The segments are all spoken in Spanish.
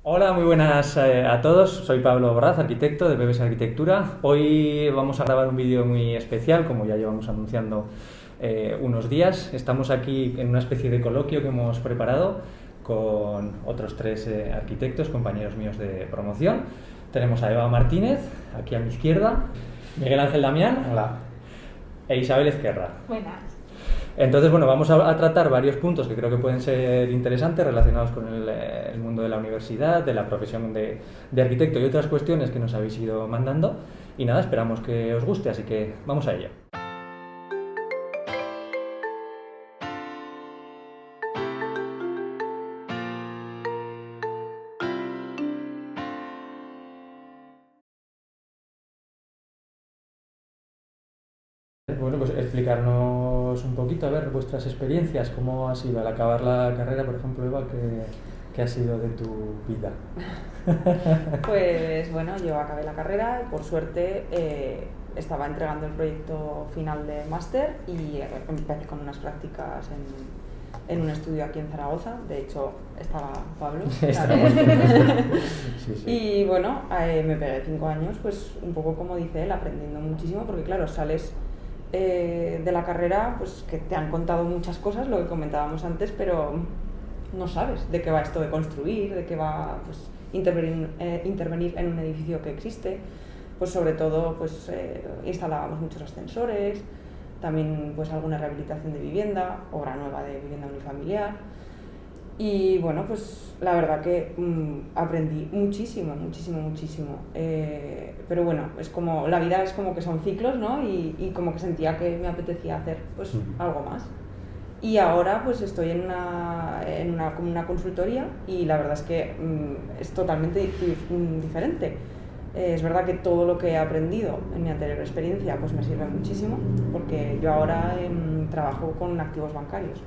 Hola, muy buenas a todos. Soy Pablo Borraz, arquitecto de BBS Arquitectura. Hoy vamos a grabar un vídeo muy especial, como ya llevamos anunciando unos días. Estamos aquí en una especie de coloquio que hemos preparado con otros tres arquitectos, compañeros míos de promoción. Tenemos a Eva Martínez, aquí a mi izquierda, Miguel Ángel Damián. Hola. E Isabel Ezquerra. Buenas. Entonces, bueno, vamos a tratar varios puntos que creo que pueden ser interesantes relacionados con el mundo de la universidad, de la profesión de arquitecto y otras cuestiones que nos habéis ido mandando. Y nada, esperamos que os guste, así que vamos a ello. Bueno, pues explicarnos un poquito, a ver, vuestras experiencias, cómo ha sido al acabar la carrera, por ejemplo, Eva, qué ha sido de tu vida. Pues bueno, yo acabé la carrera y por suerte estaba entregando el proyecto final de máster y empecé con unas prácticas en un estudio aquí en Zaragoza. De hecho, estaba Pablo. Sí, sí. Y bueno, me pegué 5 años, pues un poco como dice él, aprendiendo muchísimo, porque claro, sales de la carrera, pues que te han contado muchas cosas, lo que comentábamos antes, pero no sabes de qué va esto de construir, de qué va pues, intervenir en un edificio que existe. Pues sobre todo pues, instalábamos muchos ascensores, también pues alguna rehabilitación de vivienda, obra nueva de vivienda unifamiliar. Y bueno, pues la verdad que aprendí muchísimo, muchísimo, muchísimo. Pero bueno, es como, la vida es como que son ciclos, ¿no? Y como que sentía que me apetecía hacer pues algo más. Y ahora pues estoy como una consultoría y la verdad es que es totalmente diferente. Es verdad que todo lo que he aprendido en mi anterior experiencia pues me sirve muchísimo porque yo ahora trabajo con activos bancarios.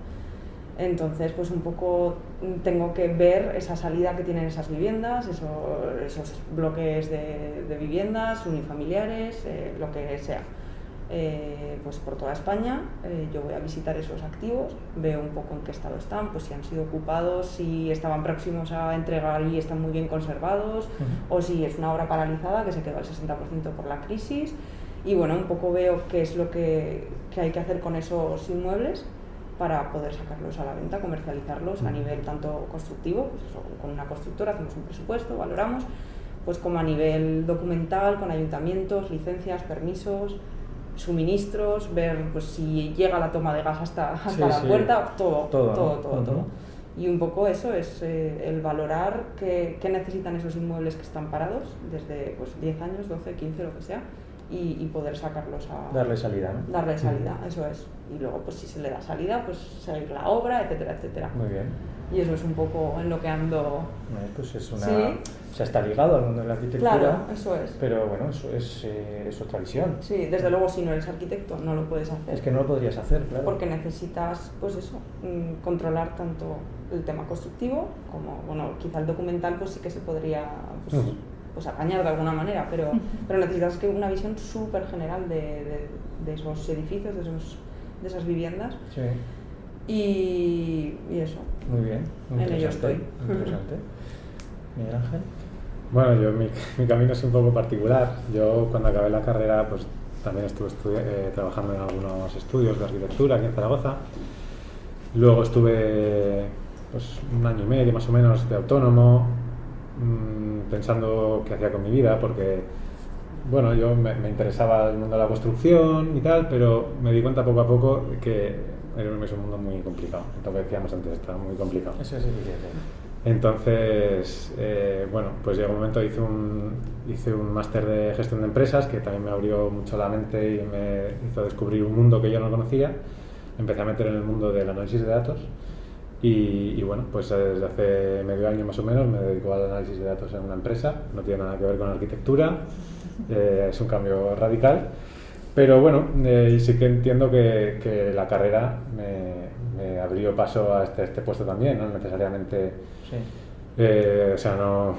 Entonces, pues un poco tengo que ver esa salida que tienen esas viviendas, esos bloques de viviendas unifamiliares, lo que sea. Pues por toda España, yo voy a visitar esos activos, veo un poco en qué estado están, pues si han sido ocupados, si estaban próximos a entregar y están muy bien conservados, o si es una obra paralizada que se quedó al 60% por la crisis. Y bueno, un poco veo qué es lo que hay que hacer con esos inmuebles para poder sacarlos a la venta, comercializarlos a nivel tanto constructivo, pues eso, con una constructora hacemos un presupuesto, valoramos, pues como a nivel documental, con ayuntamientos, licencias, permisos, suministros, ver pues si llega la toma de gas hasta Sí, la sí. puerta, todo. Todo. Y un poco eso es el valorar qué necesitan esos inmuebles que están parados desde pues, 10 años, 12, 15, lo que sea, y poder sacarlos a... Darle salida, ¿no? Darle salida, eso es. Y luego, pues si se le da salida, pues seguir la obra, etcétera, etcétera. Muy bien. Y eso es un poco en lo que ando... Pues es una... Sí. O sea, está ligado al mundo de la arquitectura. Claro, eso es. Pero bueno, eso es otra visión. Sí, desde luego si no eres arquitecto no lo puedes hacer. Es que no lo podrías hacer, claro. Porque necesitas, pues eso, controlar tanto el tema constructivo como, bueno, quizá el documental pues sí que se podría pues apañar de alguna manera, pero necesitas que una visión súper general de esos edificios, de esas viviendas. Sí. Y eso. Muy bien. Muy en ello estoy. Muy interesante. Miguel Ángel. Bueno, mi camino es un poco particular. Yo cuando acabé la carrera pues también estuve trabajando en algunos estudios de arquitectura aquí en Zaragoza. Luego estuve pues un año y medio más o menos de autónomo, pensando qué hacía con mi vida, porque bueno, yo me interesaba el mundo de la construcción y tal, pero me di cuenta poco a poco que es un mundo muy complicado. Lo que decíamos antes, está muy complicado. Eso es evidente. Entonces, bueno, pues llegó un momento, hice un máster de gestión de empresas que también me abrió mucho la mente y me hizo descubrir un mundo que yo no conocía. Empecé a meter en el mundo del análisis de datos y bueno, pues desde hace medio año más o menos me dedico al análisis de datos en una empresa. No tiene nada que ver con arquitectura, es un cambio radical. Pero bueno, sí que entiendo que la carrera me abrió paso a este puesto también, no necesariamente... Sí. O sea, no,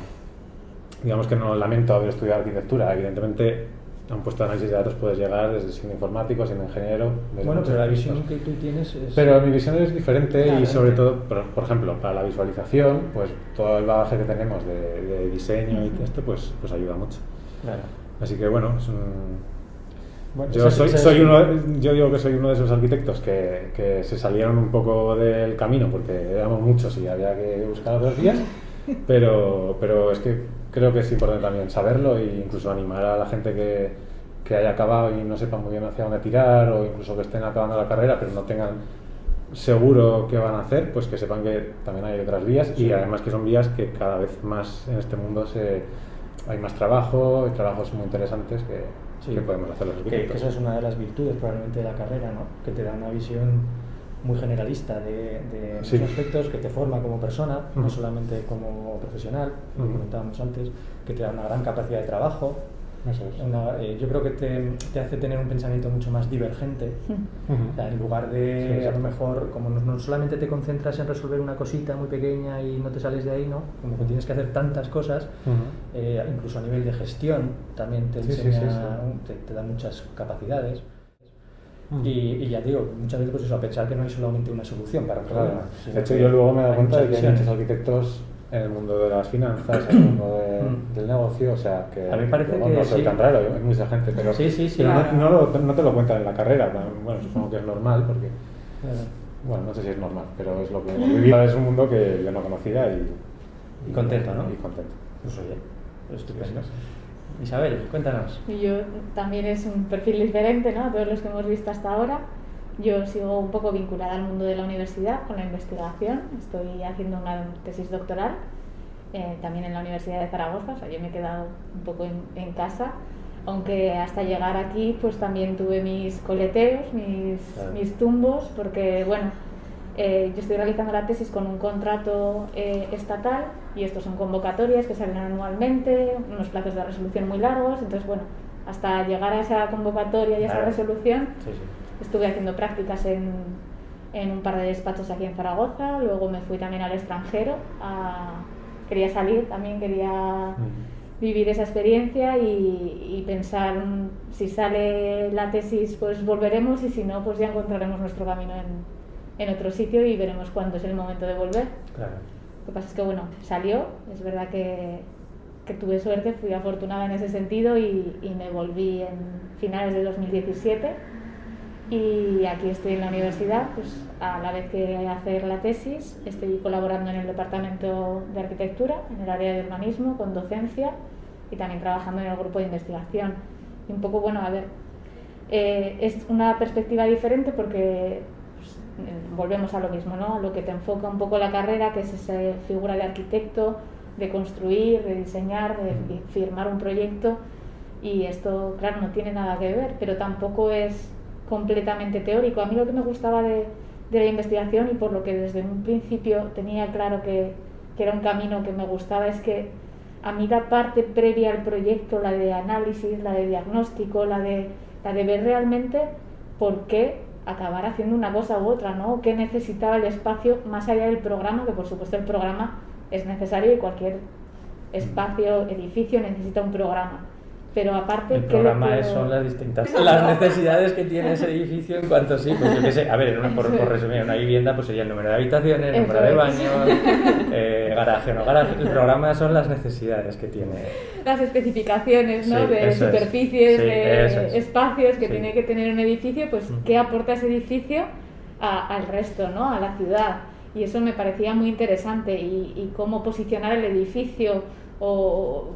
digamos que no lamento haber estudiado arquitectura. Evidentemente a un puesto de análisis de datos puedes llegar desde siendo informático, siendo ingeniero. Bueno, pero la visión que tú tienes es... Pero mi visión es diferente Claro, y sobre todo, por ejemplo, para la visualización, pues todo el bagaje que tenemos de diseño y esto, pues ayuda mucho. Claro. Así que bueno, es un... Bueno, yo digo que soy uno de esos arquitectos que se salieron un poco del camino porque éramos muchos y había que buscar otras vías, pero es que creo que es importante también saberlo e incluso animar a la gente que haya acabado y no sepa muy bien hacia dónde tirar, o incluso que estén acabando la carrera pero no tengan seguro qué van a hacer, pues que sepan que también hay otras vías y además que son vías que cada vez más en este mundo hay más trabajo, hay trabajos muy interesantes que podemos hacer los arquitectos. Que esa es una de las virtudes probablemente de la carrera, ¿no? Que te da una visión muy generalista de muchos aspectos, que te forma como persona, no solamente como profesional, como comentábamos antes, que te da una gran capacidad de trabajo. Eso es. Yo creo que te hace tener un pensamiento mucho más divergente. O sea, en lugar de, a lo mejor, como no solamente te concentras en resolver una cosita muy pequeña y no te sales de ahí, ¿no? Como que tienes que hacer tantas cosas, incluso a nivel de gestión también te enseña, te da muchas capacidades. Y ya digo, muchas veces pues eso, a pensar que no hay solamente una solución para un problema. De hecho, yo luego me he dado cuenta de que hay muchos arquitectos en el mundo de las finanzas, en el mundo del negocio, o sea que a mí parece que no soy tan raro, hay mucha gente, pero, pero no te lo cuentan en la carrera. Bueno, supongo que es normal porque bueno, no sé si es normal, pero es lo que hemos vivido. Es un mundo que yo no conocía y contento, ¿no? Y contento. Pues oye, estupendo. Isabel, cuéntanos. Yo también es un perfil diferente, ¿no? A todos los que hemos visto hasta ahora. Yo sigo un poco vinculada al mundo de la universidad con la investigación. Estoy haciendo una tesis doctoral también en la Universidad de Zaragoza. O sea, yo me he quedado un poco en casa, aunque hasta llegar aquí pues también tuve mis coleteos, mis tumbos, porque bueno, yo estoy realizando la tesis con un contrato estatal y estos son convocatorias que salen anualmente, unos plazos de resolución muy largos. Entonces bueno, hasta llegar a esa convocatoria y a esa resolución estuve haciendo prácticas en un par de despachos aquí en Zaragoza. Luego me fui también al extranjero, quería salir también, quería vivir esa experiencia y pensar si sale la tesis pues volveremos, y si no pues ya encontraremos nuestro camino en otro sitio y veremos cuándo es el momento de volver. Claro. Lo que pasa es que bueno, salió, es verdad que tuve suerte, fui afortunada en ese sentido y me volví en finales de 2017 y aquí estoy en la universidad, pues a la vez que hacer la tesis estoy colaborando en el departamento de arquitectura, en el área de urbanismo, con docencia y también trabajando en el grupo de investigación. Y un poco, bueno, a ver, es una perspectiva diferente porque pues, volvemos a lo mismo, ¿no? A lo que te enfoca un poco la carrera, que es esa figura de arquitecto, de construir, de diseñar, de firmar un proyecto, y esto, claro, no tiene nada que ver, pero tampoco es completamente teórico. A mí lo que me gustaba de la investigación, y por lo que desde un principio tenía claro que era un camino que me gustaba, es que a mí la parte previa al proyecto, la de análisis, la de diagnóstico, la de ver realmente por qué acabar haciendo una cosa u otra, ¿no? ¿Qué necesitaba el espacio más allá del programa? Que por supuesto el programa es necesario y cualquier espacio, edificio necesita un programa. Pero aparte, el programa son las distintas las necesidades que tiene ese edificio en cuanto pues yo qué sé, a ver, por resumir, una vivienda pues sería el número de habitaciones, el número de baños, garaje o no garaje. El programa son las necesidades que tiene, las especificaciones, ¿no? De superficies, de espacios que tiene que tener un edificio, pues qué aporta ese edificio al resto, ¿no? A la ciudad. Y eso me parecía muy interesante, y cómo posicionar el edificio, o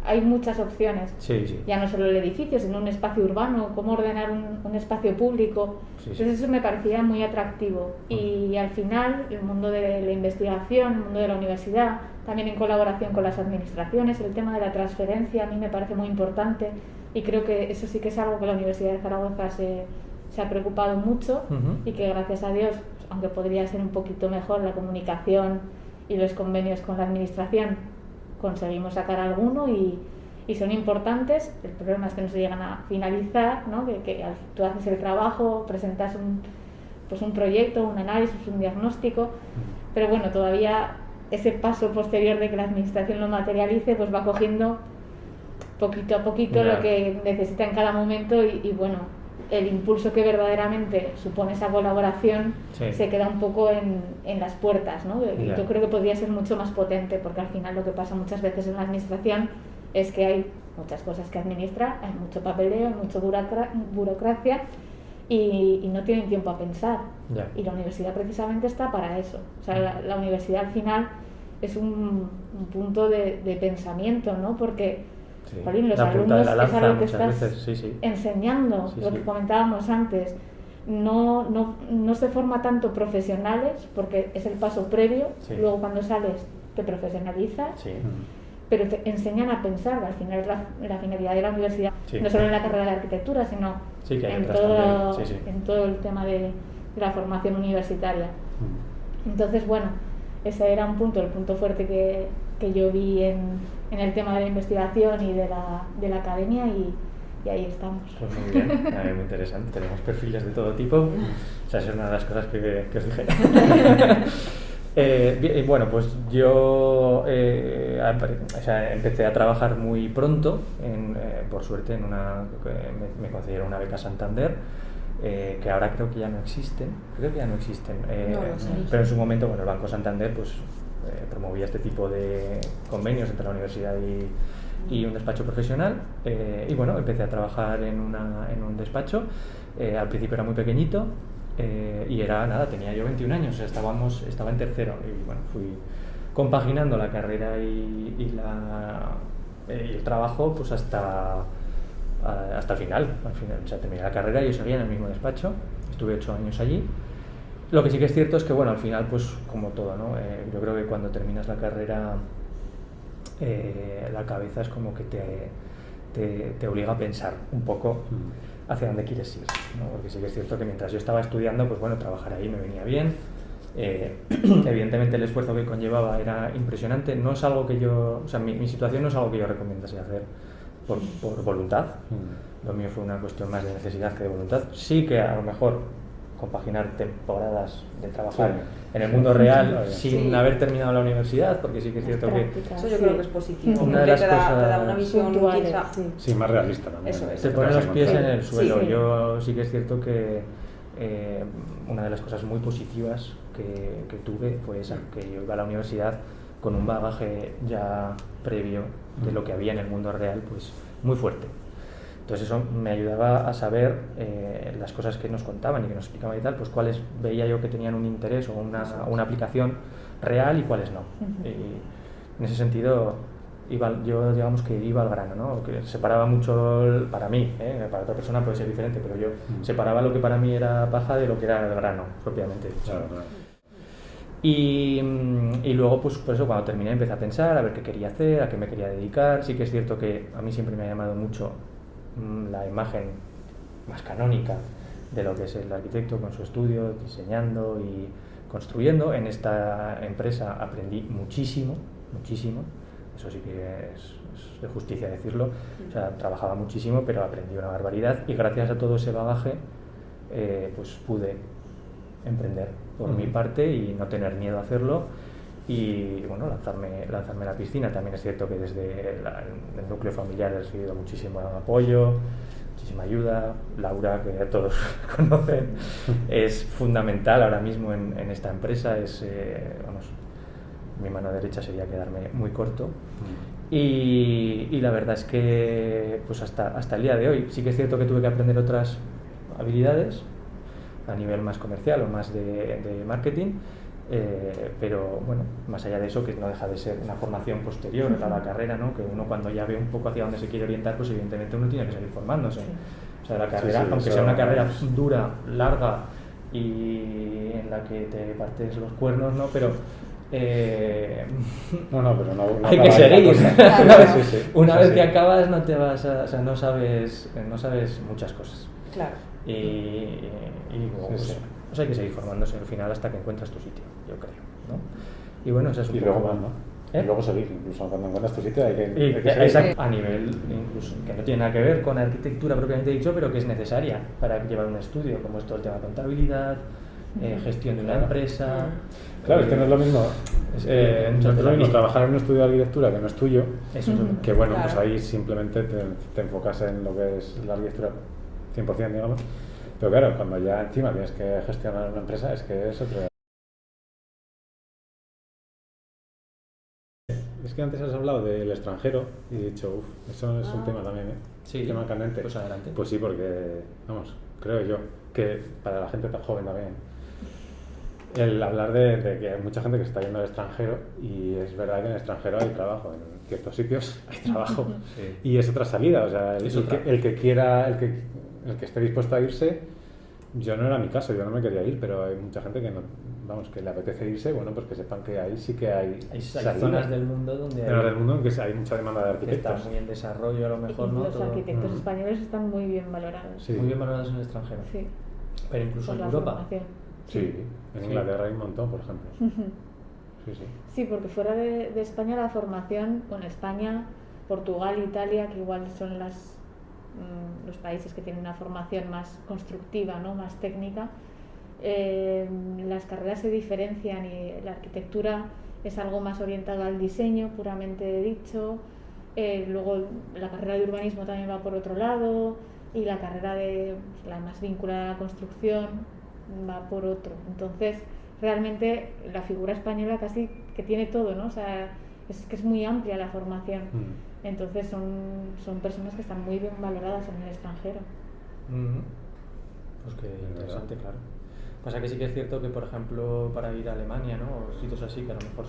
hay muchas opciones, ya no solo el edificio, sino un espacio urbano, cómo ordenar un espacio público. Entonces eso me parecía muy atractivo, y al final el mundo de la investigación, el mundo de la universidad, también en colaboración con las administraciones, el tema de la transferencia a mí me parece muy importante, y creo que eso sí que es algo que la Universidad de Zaragoza se ha preocupado mucho, y que gracias a Dios, aunque podría ser un poquito mejor la comunicación y los convenios con la administración, conseguimos sacar alguno y son importantes. El problema es que no se llegan a finalizar, ¿no? Que tú haces el trabajo, presentas un proyecto, un análisis, un diagnóstico, pero bueno, todavía ese paso posterior de que la administración lo materialice pues va cogiendo poquito a poquito lo que necesita en cada momento y bueno, el impulso que verdaderamente supone esa colaboración se queda un poco en las puertas, ¿no? Yo creo que podría ser mucho más potente, porque al final lo que pasa muchas veces en la administración es que hay muchas cosas que administrar, hay mucho papeleo, hay mucha burocracia y no tienen tiempo a pensar. Y la universidad precisamente está para eso. O sea, la universidad al final es un punto de pensamiento, ¿no? Porque Jolín, los alumnos es algo que estás enseñando, lo que comentábamos antes. No se forma tanto profesionales, porque es el paso previo, luego cuando sales te profesionalizas, pero te enseñan a pensar, al final es la finalidad de la universidad, no solo en la carrera de arquitectura, sino en todo el tema de la formación universitaria. Entonces, bueno, ese era el punto fuerte que yo vi en el tema de la investigación y de la academia y ahí estamos. Pues muy bien, muy interesante. Tenemos perfiles de todo tipo. O sea, esa es una de las cosas que os dije. Bueno, pues yo empecé a trabajar muy pronto, por suerte, me concedieron una beca Santander, que ahora creo que ya no existen. Pero en su momento, bueno, el Banco Santander pues promovía este tipo de convenios entre la universidad y un despacho profesional, y bueno, empecé a trabajar en un despacho. Al principio era muy pequeñito, y tenía yo 21 años, o sea, estaba en tercero, y bueno, fui compaginando la carrera y el trabajo pues hasta el final. O sea, terminé la carrera y yo seguía en el mismo despacho, estuve 8 años allí. Lo que sí que es cierto es que, bueno, al final, pues como todo, ¿no? Yo creo que cuando terminas la carrera, la cabeza es como que te obliga a pensar un poco hacia dónde quieres ir, ¿no? Porque sí que es cierto que mientras yo estaba estudiando, pues bueno, trabajar ahí me venía bien. Evidentemente el esfuerzo que conllevaba era impresionante. No es algo que mi situación no es algo que yo recomendase hacer por voluntad. Lo mío fue una cuestión más de necesidad que de voluntad. Sí que a lo mejor compaginar temporadas de trabajar en el mundo real sin haber terminado la universidad, porque sí que es cierto que eso yo creo que es positivo, una de las cosas te da una visión quizá más realista también. Eso es. Te pone los pies en el suelo. Yo sí que es cierto que una de las cosas muy positivas que tuve fue esa, que yo iba a la universidad con un bagaje ya previo de lo que había en el mundo real, pues muy fuerte. Entonces eso me ayudaba a saber las cosas que nos contaban y que nos explicaban y tal, pues cuáles veía yo que tenían un interés o una aplicación real y cuáles no. Y en ese sentido yo digamos que iba al grano, ¿no? Que separaba mucho para mí, para otra persona puede ser diferente, pero yo separaba lo que para mí era paja de lo que era el grano propiamente. Claro. Y luego, pues por eso, cuando terminé empecé a pensar a ver qué quería hacer, a qué me quería dedicar. Sí que es cierto que a mí siempre me ha llamado mucho la imagen más canónica de lo que es el arquitecto con su estudio, diseñando y construyendo. En esta empresa aprendí muchísimo, eso sí que es de justicia decirlo. O sea, trabajaba muchísimo, pero aprendí una barbaridad y gracias a todo ese bagaje pues pude emprender por mi parte y no tener miedo a hacerlo y bueno, lanzarme a la piscina. También es cierto que desde el núcleo familiar he recibido muchísimo apoyo, muchísima ayuda. Laura, que todos conocen, es fundamental ahora mismo en esta empresa. Mi mano derecha sería quedarme muy corto. Y la verdad es que pues hasta el día de hoy sí que es cierto que tuve que aprender otras habilidades a nivel más comercial o más de marketing, pero bueno, más allá de eso, que no deja de ser una formación posterior a la carrera, ¿no? Que uno cuando ya ve un poco hacia dónde se quiere orientar, pues evidentemente uno tiene que seguir formándose. O sea, la carrera, aunque sea una carrera dura, larga y en la que te partes los cuernos, ¿no? Pero no hay que seguir. Una vez que acabas no te vas no sabes muchas cosas. Claro. Y pues hay que seguir formándose al final hasta que encuentras tu sitio, yo creo, ¿no? Y bueno, eso es un poco luego más, ¿no? Y luego seguir, incluso cuando encuentras tu sitio hay que seguir. Exacto, a nivel incluso que no tiene nada que ver con arquitectura propiamente dicho, pero que es necesaria para llevar un estudio, como es todo el tema de contabilidad, gestión de una Claro. empresa. Claro, es que no es lo mismo, Es no es lo mismo mismo trabajar en un estudio de arquitectura que no es tuyo, Eso es que bueno, Claro. pues ahí simplemente te enfocas en lo que es la arquitectura 100%, digamos. Pero claro, cuando ya encima tienes que gestionar una empresa, es que es otro. Es que antes has hablado del extranjero y he dicho, uff, eso es un tema también, ¿eh? Sí, Tema candente. pues adelante. Pues sí, porque, vamos, creo yo que para la gente tan joven también, el hablar de que hay mucha gente que está yendo al extranjero, y es verdad que en el extranjero hay trabajo, en ciertos sitios hay trabajo, Sí. y es otra salida, o sea, Es el otra. que quiera, el que esté dispuesto a irse, yo no era mi caso, yo no me quería ir, pero hay mucha gente que no, vamos, que le apetece irse, bueno, pues que sepan que ahí sí que hay salida. zonas del mundo donde Zonas del mundo en que hay mucha demanda de que está arquitectos. muy en desarrollo, a lo mejor, Y ¿no? los Todo arquitectos Mm. españoles están muy bien valorados. Sí. muy bien valorados en el extranjero. Sí, Pero incluso por en la Europa. formación. Sí, en Sí. Inglaterra hay un montón, por ejemplo. Sí, sí. Sí, porque fuera de España la formación, bueno, España, Portugal, Italia, que igual son los países que tienen una formación más constructiva, ¿no? Más técnica, las carreras se diferencian y la arquitectura es algo más orientado al diseño, puramente dicho. Luego la carrera de urbanismo también va por otro lado y la carrera de la más vinculada a la construcción va por otro. Entonces, realmente la figura española casi que tiene todo, ¿no? O sea, es que es muy amplia la formación. Entonces son personas que están muy bien valoradas en el extranjero. Ujú. Pues que interesante, claro. Pasa que sí que es cierto que, por ejemplo, para ir a Alemania, ¿no? O sitios así que a lo mejor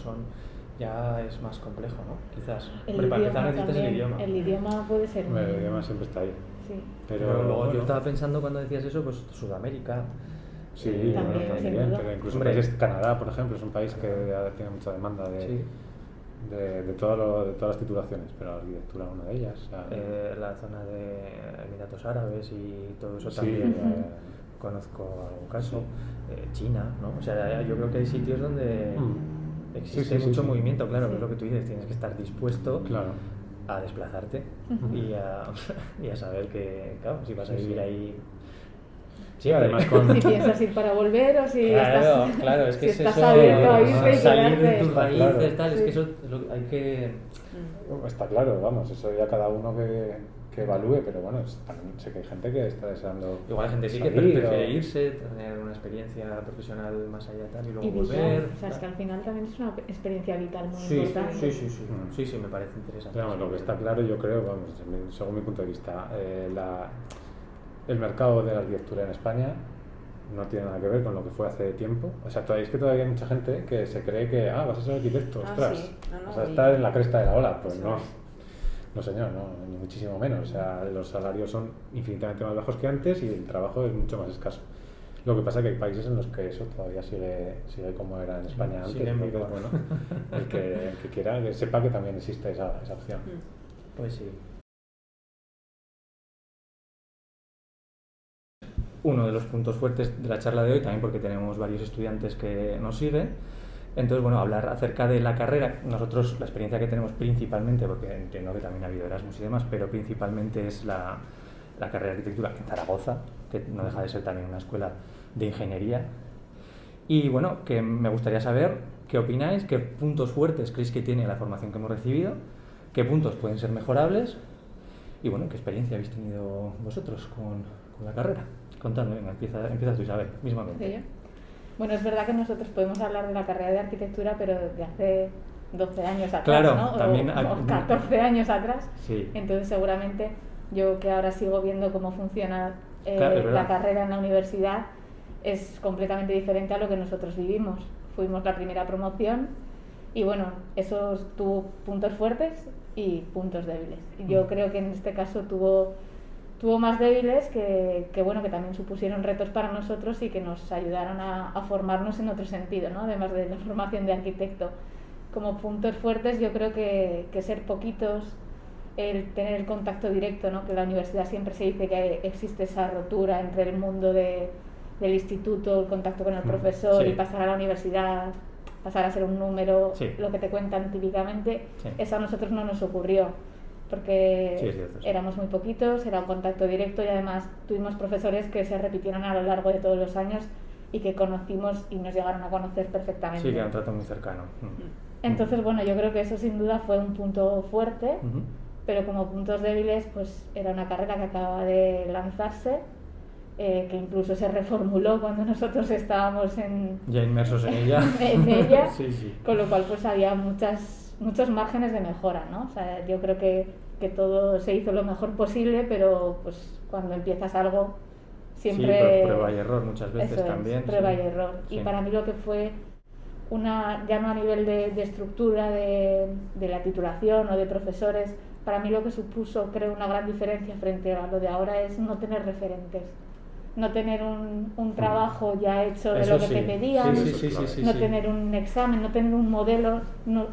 ya es más complejo, ¿no? Quizás. Hombre, para empezar necesitas el idioma. El idioma puede ser Bueno, el idioma siempre está ahí. Sí. Pero luego bueno, yo estaba pensando cuando decías eso, pues Sudamérica. Sí, También, bueno, sin también, duda. pero incluso Hombre. países, Canadá, por ejemplo, es un país que tiene mucha demanda Sí. de todas las titulaciones, pero la arquitectura es una de ellas. O sea, La zona de Emiratos Árabes y todo eso Sí. también conozco algún caso. China, ¿no? O sea, yo creo que hay sitios donde existe Sí, sí, mucho sí. movimiento, claro, Sí. que es lo que tú dices, tienes que estar dispuesto claro. a desplazarte Ujú. y a saber que, claro, si vas a Sí, vivir sí. ahí. Sí, además con... Si piensas ir para volver o si Claro, estás, claro, es que si es estás eso, abierto a irte y salir de quedarte. tus raíces, Claro. tal, es Sí. que eso es lo que hay que. Está claro, vamos, eso ya cada uno que evalúe, pero bueno, también sé que hay gente que está deseando. Igual hay gente sí que salir, prefiere o- irse, tener una experiencia profesional más allá tal y luego Y vital. volver. O sea, es que al final también es una experiencia vital muy Sí, importante. sí, sí, sí, Mm. sí, sí, me parece interesante. Pero vamos, lo que está claro, yo creo, vamos, según mi punto de vista, el mercado de la arquitectura en España no tiene nada que ver con lo que fue hace tiempo. O sea, es que todavía hay mucha gente que se cree que, vas a ser arquitecto, Ah, ostras, sí. No, vas a y- estar en la cresta de la ola. Pues Eso no, es. no señor, no, ni muchísimo menos. O sea, los salarios son infinitamente más bajos que antes y el trabajo es mucho más escaso. Lo que pasa es que hay países en los que eso todavía sigue como era en España antes. Sigue en Entonces, vigor. bueno, el que quiera, que sepa que también existe esa opción. Pues sí. Uno de los puntos fuertes de la charla de hoy, también porque tenemos varios estudiantes que nos siguen. Entonces, bueno, hablar acerca de la carrera. Nosotros, la experiencia que tenemos principalmente, porque entiendo que también ha habido Erasmus y demás, pero principalmente es la carrera de arquitectura en Zaragoza, que no deja de ser también una escuela de ingeniería. Y bueno, que me gustaría saber qué opináis, qué puntos fuertes creéis que tiene la formación que hemos recibido, qué puntos pueden ser mejorables y bueno, qué experiencia habéis tenido vosotros con la carrera. Contadme, venga, empieza tú, Isabel, mismamente. ¿Sí, yo? Bueno, es verdad que nosotros podemos hablar de la carrera de arquitectura, pero de hace 12 años atrás, Claro, ¿no? también o 14 años atrás. Sí. Entonces, seguramente, yo que ahora sigo viendo cómo funciona Claro, es verdad. la carrera en la universidad, es completamente diferente a lo que nosotros vivimos. Fuimos la primera promoción y bueno, eso tuvo puntos fuertes y puntos débiles. Y yo creo que en este caso tuvo más débiles que bueno, que también supusieron retos para nosotros y que nos ayudaron a formarnos en otro sentido, ¿no? Además de la formación de arquitecto. Como puntos fuertes yo creo que ser poquitos, el tener el contacto directo, ¿no? Que en la universidad siempre se dice que existe esa rotura entre el mundo del instituto, el contacto con el profesor sí. y pasar a la universidad, pasar a ser un número, Sí. lo que te cuentan típicamente. Sí. Eso a nosotros no nos ocurrió porque Sí, es cierto, sí. éramos muy poquitos, era un contacto directo y además tuvimos profesores que se repitieron a lo largo de todos los años y que conocimos y nos llegaron a conocer perfectamente. Sí, que era un trato muy cercano. Entonces, bueno, yo creo que eso sin duda fue un punto fuerte, Ujú. pero como puntos débiles, pues era una carrera que acababa de lanzarse, que incluso se reformuló cuando nosotros estábamos Ya inmersos en ella. en ella, Sí, sí. con lo cual pues había muchos márgenes de mejora, ¿no? O sea, yo creo que todo se hizo lo mejor posible, pero pues cuando empiezas algo siempre... Sí, prueba y error muchas veces Eso es, también. prueba sí. y error. Sí. Y para mí lo que fue ya no a nivel de estructura de la titulación o de profesores, para mí lo que supuso, creo, una gran diferencia frente a lo de ahora es no tener referentes. No tener un trabajo ya hecho de Eso lo que sí. te pedían, Sí, no sí. tener un examen, no tener un modelo.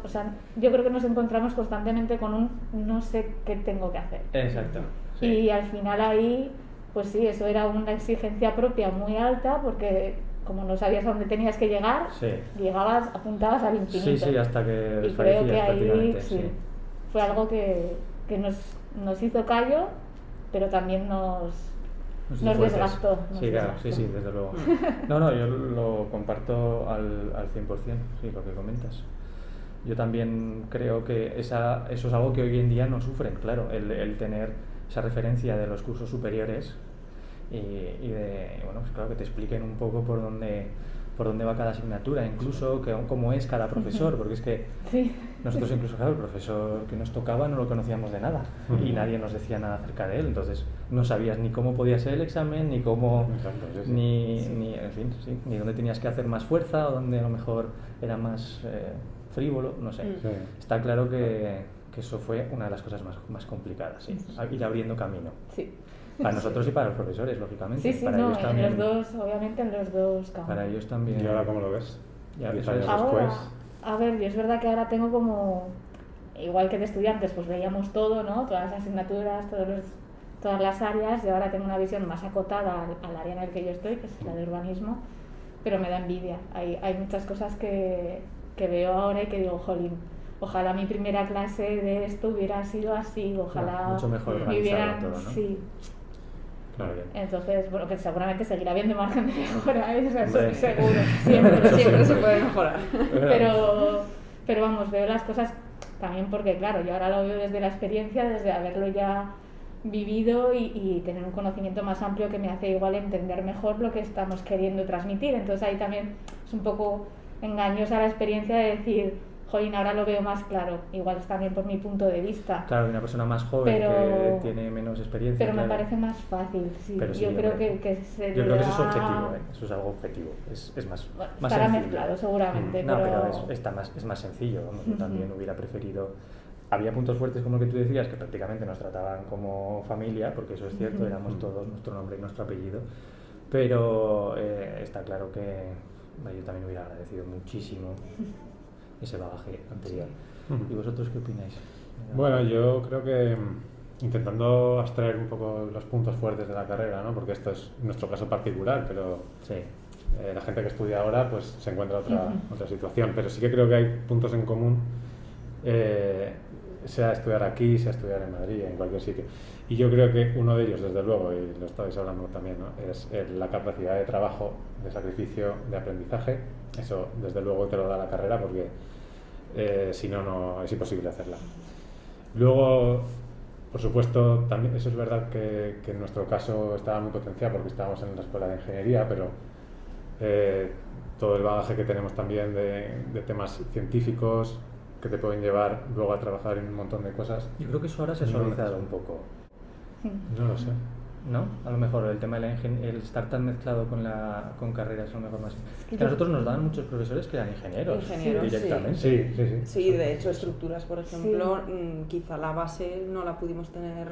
O sea, yo creo que nos encontramos constantemente con un no sé qué tengo que hacer. Exacto. Sí. Y al final ahí, pues sí, eso era una exigencia propia muy alta porque como no sabías a dónde tenías que llegar, Sí. llegabas, apuntabas al infinito. Sí, hasta que Y creo que desfallecías ahí prácticamente. sí, fue algo que nos hizo callo, pero también nos hizo fuertes. desgastó. Sí, claro, sí, desde luego. No, yo lo comparto al 100%, sí, lo que comentas. Yo también creo que eso es algo que hoy en día no sufren, claro, el tener esa referencia de los cursos superiores y de, bueno, pues claro, que te expliquen un poco por dónde va cada asignatura, incluso cómo es cada profesor, porque es que Sí. nosotros incluso, claro, el profesor que nos tocaba no lo conocíamos de nada y nadie nos decía nada acerca de él, entonces no sabías ni cómo podía ser el examen, ni cómo, Exacto, sí. ni en fin, sí, ni dónde tenías que hacer más fuerza o dónde a lo mejor era más frívolo, no sé. Sí. Está claro que eso fue una de las cosas más complicadas, sí, ir abriendo camino. Sí. Para nosotros y para los profesores, lógicamente. Sí, para no, ellos también. en los dos, obviamente en los dos campos. Para ellos también. ¿Y ahora cómo lo ves? Ya, 10 eso años es. Ahora, después. a ver, yo es verdad que ahora tengo como, igual que de estudiantes, pues veíamos todo, ¿no? Todas las asignaturas, todas las áreas, y ahora tengo una visión más acotada al área en el que yo estoy, que es la de urbanismo, pero me da envidia. Hay muchas cosas que veo ahora y que digo, jolín, ojalá mi primera clase de esto hubiera sido así, ojalá Mucho mejor me organizado hubieran... todo, ¿no? Sí. Claro, bien. Entonces, bueno, que seguramente seguirá habiendo margen de mejora, eso Hombre. seguro, siempre. Siempre se puede mejorar. Pero vamos, veo las cosas también porque, claro, yo ahora lo veo desde la experiencia, desde haberlo ya vivido y tener un conocimiento más amplio que me hace igual entender mejor lo que estamos queriendo transmitir. Entonces ahí también es un poco engañosa la experiencia de decir, jolín, ahora lo veo más claro. Igual es también por mi punto de vista. Claro, una persona más joven que tiene menos experiencia. Pero me claro. parece más fácil, sí. Pero sí, yo creo hombre. que se Yo creo que eso es le da- objetivo, eso es algo objetivo, es más, Bueno, más estará sencillo. mezclado seguramente, No, pero- es más sencillo, vamos, yo también hubiera preferido... Había puntos fuertes como el que tú decías, que prácticamente nos trataban como familia, porque eso es cierto, éramos todos nuestro nombre y nuestro apellido, pero está claro que yo también hubiera agradecido muchísimo ese bagaje anterior. ¿Y vosotros qué opináis? Bueno, yo creo que intentando abstraer un poco los puntos fuertes de la carrera, ¿no? Porque esto es nuestro caso particular, pero Sí. la gente que estudia ahora pues se encuentra otra situación, pero sí que creo que hay puntos en común, sea estudiar aquí, sea estudiar en Madrid, en cualquier sitio. Y yo creo que uno de ellos, desde luego, y lo estabais hablando también, ¿no? Es la capacidad de trabajo, de sacrificio, de aprendizaje. Eso, desde luego, te lo da la carrera porque si no, no es imposible hacerla. Luego, por supuesto, también eso es verdad que en nuestro caso estaba muy potenciado porque estábamos en la escuela de ingeniería, pero todo el bagaje que tenemos también de temas científicos que te pueden llevar luego a trabajar en un montón de cosas. Yo creo que eso ahora se ha suavizado un poco, No lo sé. ¿no? A lo mejor el tema de el estar tan mezclado con carreras, a lo mejor más... que Que a nosotros nos daban muchos profesores que eran ingenieros, Ingenieros, sí. directamente. Sí, sí, sí. Sí, de hecho, estructuras, por ejemplo, quizá la base no la pudimos tener.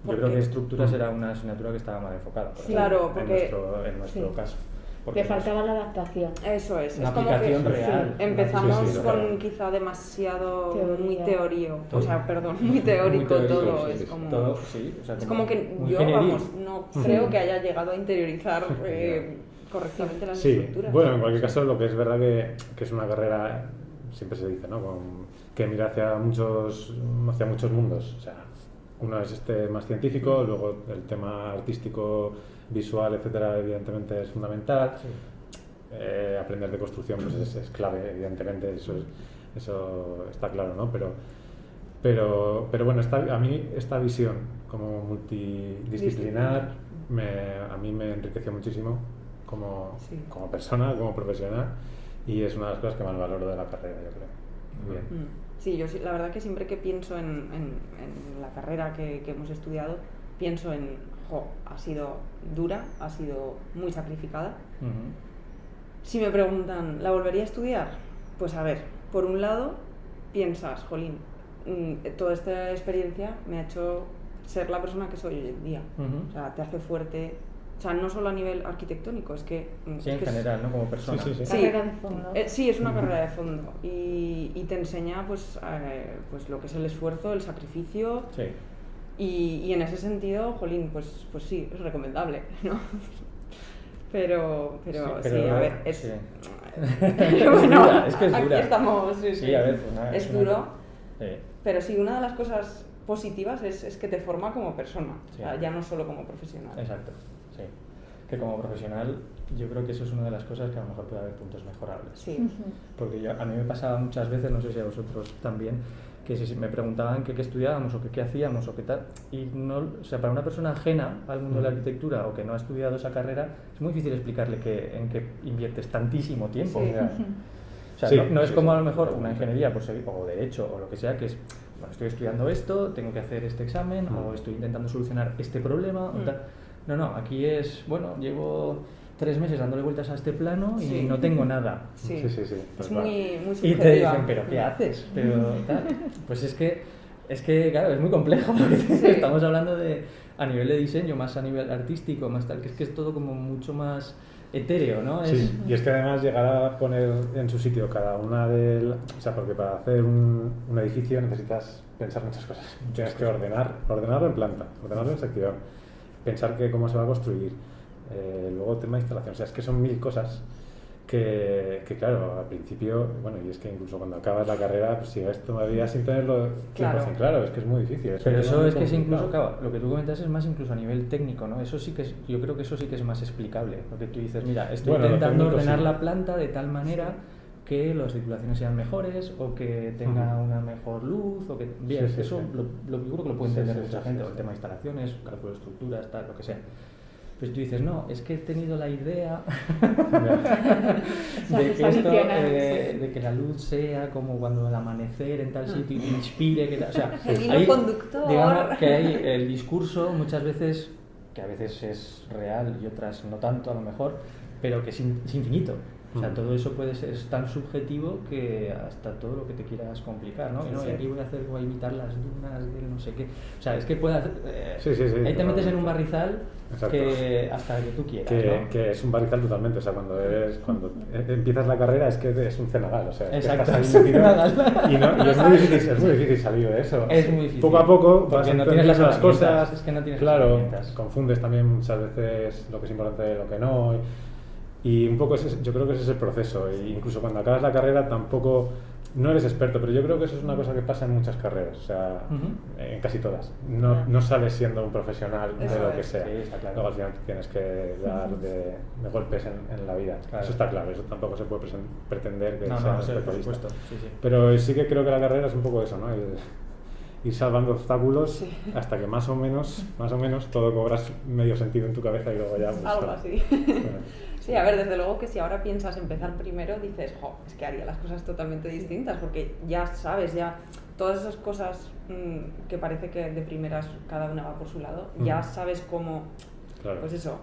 Yo creo que estructuras era una asignatura que estaba mal enfocada, por Sí. ejemplo, Claro, porque- en nuestro sí. caso. Le Porque faltaba la adaptación. Eso es. Una es como aplicación que real. empezamos Sí, sí, con claro. quizá demasiado Teoría. muy teorío. Todo. O sea, perdón, muy teórico, todo. sí, Es sí, como. todo, sí, o sea, Es como que muy yo, ingenieril. vamos, no creo que haya llegado a interiorizar correctamente las Sí, estructuras. bueno, en cualquier caso, lo que es verdad que es una carrera, siempre se dice, ¿no? Que mira hacia muchos mundos. O sea, Uno es más científico, luego el tema artístico, visual, etcétera, evidentemente es fundamental. Sí. Aprender de construcción pues es clave, evidentemente, eso está claro, ¿no? Pero bueno, a mí esta visión como multidisciplinar a mí me enriqueció muchísimo como persona, como profesional, y es una de las cosas que más valoro de la carrera, yo creo. Muy bien. Sí, la verdad que siempre que pienso en la carrera que hemos estudiado, pienso ha sido dura, ha sido muy sacrificada. Si me preguntan, ¿la volvería a estudiar? Pues a ver, por un lado piensas, jolín, toda esta experiencia me ha hecho ser la persona que soy hoy en día. O sea, te hace fuerte, o sea, no solo a nivel arquitectónico, es que... Sí, en general, ¿no? Como persona. Sí. Carrera de fondo. Sí, es una carrera de fondo y te enseña pues lo que es el esfuerzo, el sacrificio. Sí. Y en ese sentido, jolín, pues sí, es recomendable, ¿no? Pero sí, a ver, es... Sí. bueno, es que es dura. aquí estamos, Sí, a ver, pues nada, es duro, Sí. pero sí, una de las cosas positivas es que te forma como persona, Sí. o sea, ya no solo como profesional. Exacto, sí. Que como profesional yo creo que eso es una de las cosas que a lo mejor puede haber puntos mejorables. Sí. Porque a mí me pasaba muchas veces, no sé si a vosotros también, que si me preguntaban qué estudiábamos o qué hacíamos o qué tal, y no, o sea, para una persona ajena al mundo de la arquitectura o que no ha estudiado esa carrera, es muy difícil explicarle en qué inviertes tantísimo tiempo. Sí. O sea, no es como a lo mejor una ingeniería pues, o derecho o lo que sea, que es, bueno, estoy estudiando esto, tengo que hacer este examen o estoy intentando solucionar este problema o tal. No, aquí es, bueno, llevo 3 meses dándole vueltas a este plano y no tengo nada. Sí. Pues Es va. muy Y subjetiva. te dicen, ¿pero qué haces? Pero, tal. Pues es que, claro, es muy complejo, porque estamos hablando a nivel de diseño, más a nivel artístico, más tal, que es todo como mucho más etéreo, ¿no? Sí, y es que además llegar a poner en su sitio cada una o sea, porque para hacer un edificio necesitas pensar muchas cosas. Tienes que ordenarlo en planta, ordenarlo en sección, pensar cómo se va a construir, luego tema de instalación, o sea, es que son 1000 cosas que claro, al principio, bueno, y es que incluso cuando acabas la carrera, pues sigues todavía sin tenerlo 100% claro, es que es muy difícil. Pero eso es que es incluso, claro, lo que tú comentas es más incluso a nivel técnico, ¿no? Eso sí que yo creo que eso sí que es más explicable, porque tú dices, mira, estoy intentando ordenar la planta de tal manera que las circulaciones sean mejores o que tenga una mejor luz o que... Bien, eso yo creo que lo puede entender mucha gente, o el tema de instalaciones, cálculo de estructuras, tal, lo que sea. Pues tú dices, no, es que he tenido la idea de que la luz sea como cuando el amanecer en tal sitio y inspire, que tal, o sea, el hilo conductor. Digamos que hay el discurso muchas veces, que a veces es real y otras no tanto a lo mejor, pero que es infinito. O sea, todo eso es tan subjetivo que hasta todo lo que te quieras complicar, ¿no? Y aquí voy a imitar las dunas del no sé qué. O sea, es que puedes hacer... ahí te metes en un barrizal que hasta que tú quieras, ¿no? Que es un barrizal totalmente, o sea, cuando empiezas la carrera es que es un cenagal, o sea, exacto, estás ahí metido, y es muy difícil salir de eso. Es muy difícil. Poco a poco vas no tienes las cosas, es que no tienes claro, herramientas. confundes también muchas veces lo que es importante de lo que no. Y un poco yo creo que ese es el proceso, e incluso cuando acabas la carrera tampoco, no eres experto, pero yo creo que eso es una cosa que pasa en muchas carreras, o sea, en casi todas. No sales siendo un profesional de lo que sea, sí, está claro. luego al final tienes que dar de golpes en la vida, claro. Eso está claro, eso tampoco se puede pretender que sea un por especialista. supuesto, sí. Pero sí que creo que la carrera es un poco eso, ¿no? Ir salvando obstáculos hasta que más o menos todo cobras medio sentido en tu cabeza y luego ya... Pues, algo así. Bueno. Sí, a ver, desde luego que si ahora piensas empezar primero, dices, es que haría las cosas totalmente distintas, porque ya sabes, todas esas cosas que parece que de primeras cada una va por su lado, ya sabes cómo, claro. Pues eso,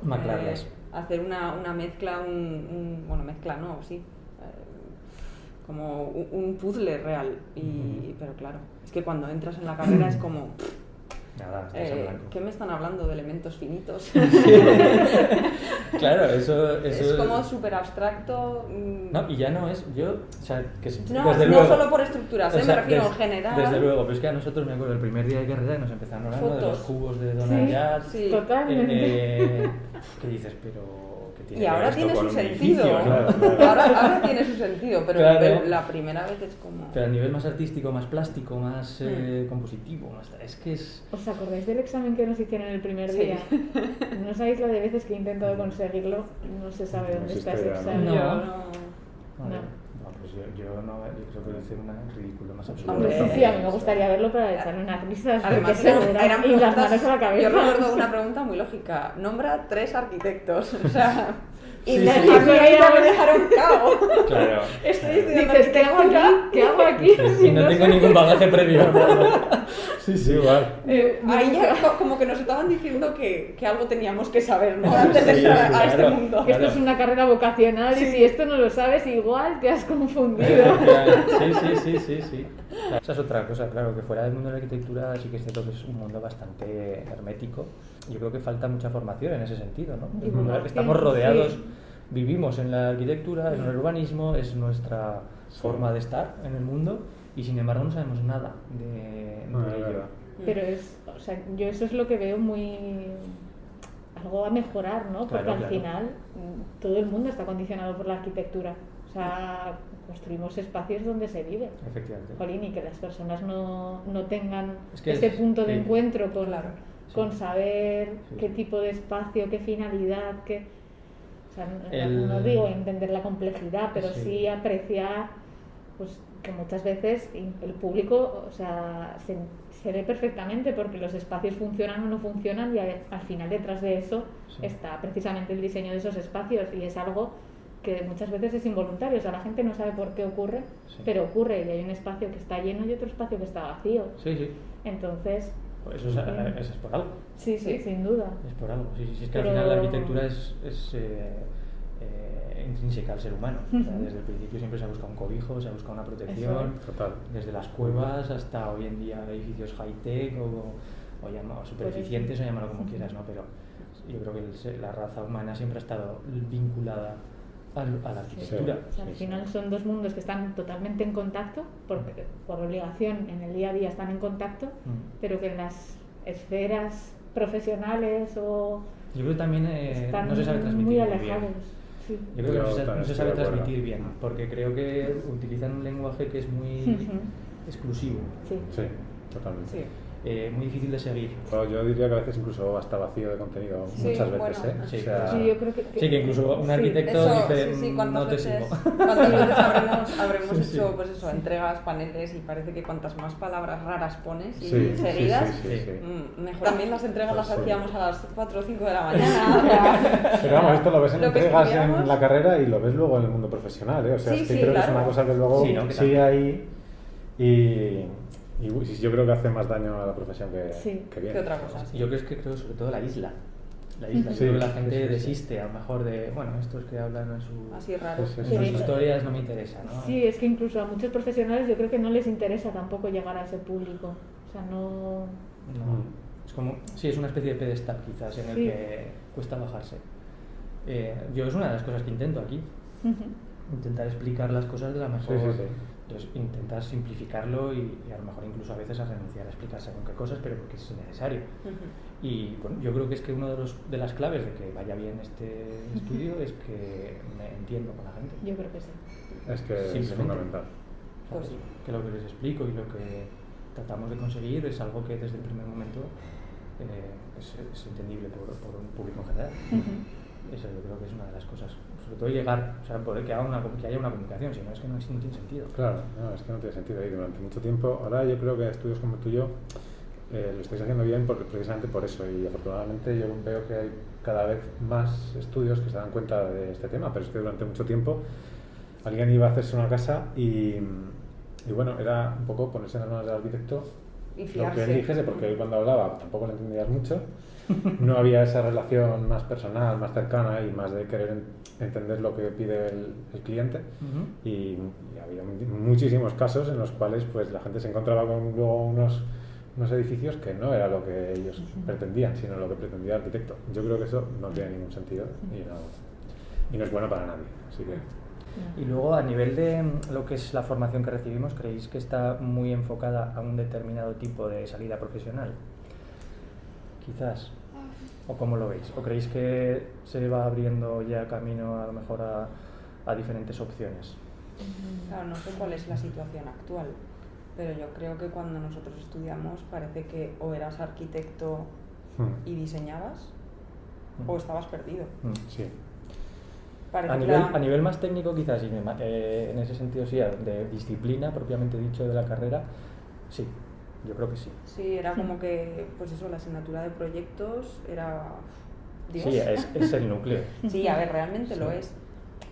hacer una mezcla, bueno, mezcla no, sí, como un puzzle real, pero claro, es que cuando entras en la carrera es como... Nada, estás en blanco. ¿Qué me están hablando de elementos finitos? Claro, eso es como súper abstracto. No, y ya no es. O sea, que no, desde no luego, solo por estructuras, me refiero en general. Desde luego, pero es que a nosotros, me acuerdo, el primer día de carrera nos empezaron hablando de los cubos de Donald Judd. Sí, totalmente. ¿Qué dices? Pero que tiene Y que ver ahora esto tiene con su un sentido. edificio, ¿no? Claro. Ahora tiene su sentido, pero Claro. la primera vez es como... Pero a nivel más artístico, más plástico, más compositivo, es que es... ¿Os acordáis del examen que nos hicieron el primer Sí. día? No sabéis la de veces que he intentado conseguirlo, no se sabe No dónde está existe ese ya, examen. ¿no? Yo No. no... Vale. No, pues yo creo que hice un ridículo más absoluto. Hombre, Sí, sí, a mí me gustaría verlo para echarle unas risas. Además, porque seguro, eran y las preguntas... manos a la cabeza. Yo recuerdo una pregunta muy lógica. Nombra 3 arquitectos. O sea... Y Sí, me, sí. a mí ya me dejaron cao. Claro. Estoy estudiando Dices, ¿qué hago arquitectura. aquí? ¿Qué hago aquí? Y no tengo ningún bagaje previo. Sí, sí, igual. Ahí ya como que nos estaban diciendo que algo teníamos que saber, ¿no? Antes de Sí, entrar a este claro. mundo. Que esto es una carrera vocacional y si esto no lo sabes, igual te has confundido. Sí. Esa es otra cosa, claro, que fuera del mundo de la arquitectura sí que es cierto que es un mundo bastante hermético. Yo creo que falta mucha formación en ese sentido, ¿no? Divulgación, Estamos rodeados, sí. vivimos en la arquitectura, en el urbanismo, es nuestra forma de estar en el mundo y sin embargo no sabemos nada de ello. Pero o sea, yo eso es lo que veo muy algo a mejorar, ¿no? Porque Claro, al claro. final todo el mundo está condicionado por la arquitectura. O sea, construimos espacios donde se vive. Efectivamente. Jolín, y que las personas no tengan Es que ese es- punto de sí. encuentro con, Claro. con Sí. saber Sí. qué tipo de espacio, qué finalidad, qué... O sea, no El- digo entender la complejidad, pero Sí. sí apreciar pues, que muchas veces el público, o sea, se ve perfectamente porque los espacios funcionan o no funcionan y al final detrás de eso Sí. está precisamente el diseño de esos espacios y es algo que muchas veces es involuntario, o sea, la gente no sabe por qué ocurre, Sí. pero ocurre y hay un espacio que está lleno y otro espacio que está vacío. Sí. Entonces, Pues eso es por algo. sí, Sí. sin duda. Es por algo, sí. Es que Pero- al final la arquitectura es intrínseca al ser humano. O sea, Ujú. desde el principio siempre se ha buscado un cobijo, se ha buscado una protección, Total. desde las cuevas hasta hoy en día edificios high-tech o super eficientes, o llámalo como quieras, ¿no? Pero yo creo que la raza humana siempre ha estado vinculada a la arquitectura. O sea, al final son dos mundos que están totalmente en contacto, porque por obligación en el día a día están en contacto, pero que en las esferas profesionales o Yo creo que también están no se sabe transmitir muy bien. alejados. Sí. Yo creo que Yo no se también sabe estoy de acuerdo. transmitir bien, porque creo que utilizan un lenguaje que es muy Ujú. exclusivo, Sí. Sí, totalmente. Sí. muy difícil de seguir. Bueno, yo diría que a veces incluso hasta vacío de contenido, Sí, muchas veces, bueno, ¿eh? sí. O sea, Sí, yo creo que Sí, que incluso un sí. arquitecto Eso, dice, sí, no ¿cuántas te veces, sigo. cuántas veces habremos Sí, hecho sí. pues eso, entregas, paneles y parece que cuantas más palabras raras pones y sí, seguidas, sí. mejor. También las entregas las Pues sí. hacíamos a las 4 o 5 de la mañana. Pero vamos, esto lo ves en Lo que entregas estudiamos. en la carrera y lo ves luego en el mundo profesional, ¿eh? O sea, Sí, es que sí, creo que es claro. una cosa que luego Sí, ¿no? Que sigue también. ahí y yo creo que hace más daño a la profesión Sí. que bien. ¿Qué otra cosa? Yo creo sobre todo la isla. La isla, Sí, creo que la sí, gente sí, sí. desiste a lo mejor de, bueno, estos que hablan en Así raro. Sí, en sí, sus sí. historias no me interesa, ¿no? Sí, es que incluso a muchos profesionales yo creo que no les interesa tampoco llegar a ese público. O sea, no... No. Es como, sí, es una especie de pedestal quizás en el Sí. que cuesta bajarse. Yo es una de las cosas que intento aquí, intentar explicar las cosas de la mejor. Sí, sí, sí. Entonces, intentar simplificarlo y a lo mejor incluso a veces a renunciar a explicar según qué cosas, pero porque es necesario. Y bueno, yo creo que es que una de las claves de que vaya bien este estudio es que me entiendo con la gente. Yo creo que sí. Es que es Simplemente. fundamental. ¿Sabes? Pues sí. Que lo que les explico y lo que tratamos de conseguir es algo que desde el primer momento es entendible por un público en general. Eso yo creo que es una de las cosas. Sobre todo llegar, o sea, poder que haya una comunicación, si no es que no tiene sentido. Claro, no, es que no tiene sentido. Y durante mucho tiempo, ahora yo creo que estudios como el tuyo lo estáis haciendo bien precisamente por eso. Y afortunadamente yo veo que hay cada vez más estudios que se dan cuenta de este tema, pero es que durante mucho tiempo alguien iba a hacerse una casa y bueno, era un poco ponerse en las manos del arquitecto Y lo que fiarse. él dijese, porque él cuando hablaba tampoco le entendías mucho. No había esa relación más personal, más cercana y más de querer entender lo que pide el cliente. Y había muchísimos casos en los cuales pues la gente se encontraba con luego unos edificios que no era lo que ellos pretendían, sino lo que pretendía el arquitecto. Yo creo que eso no tiene ningún sentido y no es bueno para nadie. Así que Y luego, a nivel de lo que es la formación que recibimos, ¿creéis que está muy enfocada a un determinado tipo de salida profesional? Quizás. ¿O cómo lo veis? ¿O creéis que se va abriendo ya camino a lo mejor a diferentes opciones? Claro, no sé cuál es la situación actual, pero yo creo que cuando nosotros estudiamos parece que o eras arquitecto y diseñabas o estabas perdido. Sí. Parece A nivel más técnico quizás, sí, en ese sentido sí, de disciplina propiamente dicho de la carrera, sí, yo creo que sí. Sí, era como que, pues eso, la asignatura de proyectos era... Dios. Sí, es el núcleo. Sí, a ver, realmente Sí. lo es.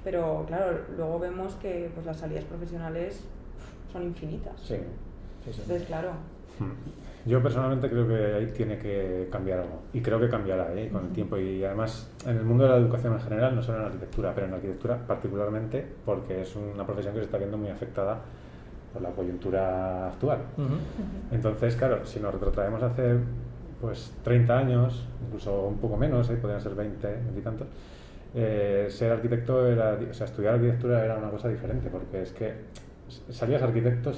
Pero claro, luego vemos que pues, las salidas profesionales son infinitas. Sí, sí, sí. Entonces, claro, Yo personalmente creo que ahí tiene que cambiar algo y creo que cambiará con el tiempo y además en el mundo de la educación en general, no solo en la arquitectura, pero en la arquitectura particularmente porque es una profesión que se está viendo muy afectada por la coyuntura actual. Entonces, claro, si nos retrotraemos hace pues 30 años, incluso un poco menos, podrían ser 20 y tantos, ser arquitecto o sea, estudiar arquitectura era una cosa diferente porque es que salías arquitecto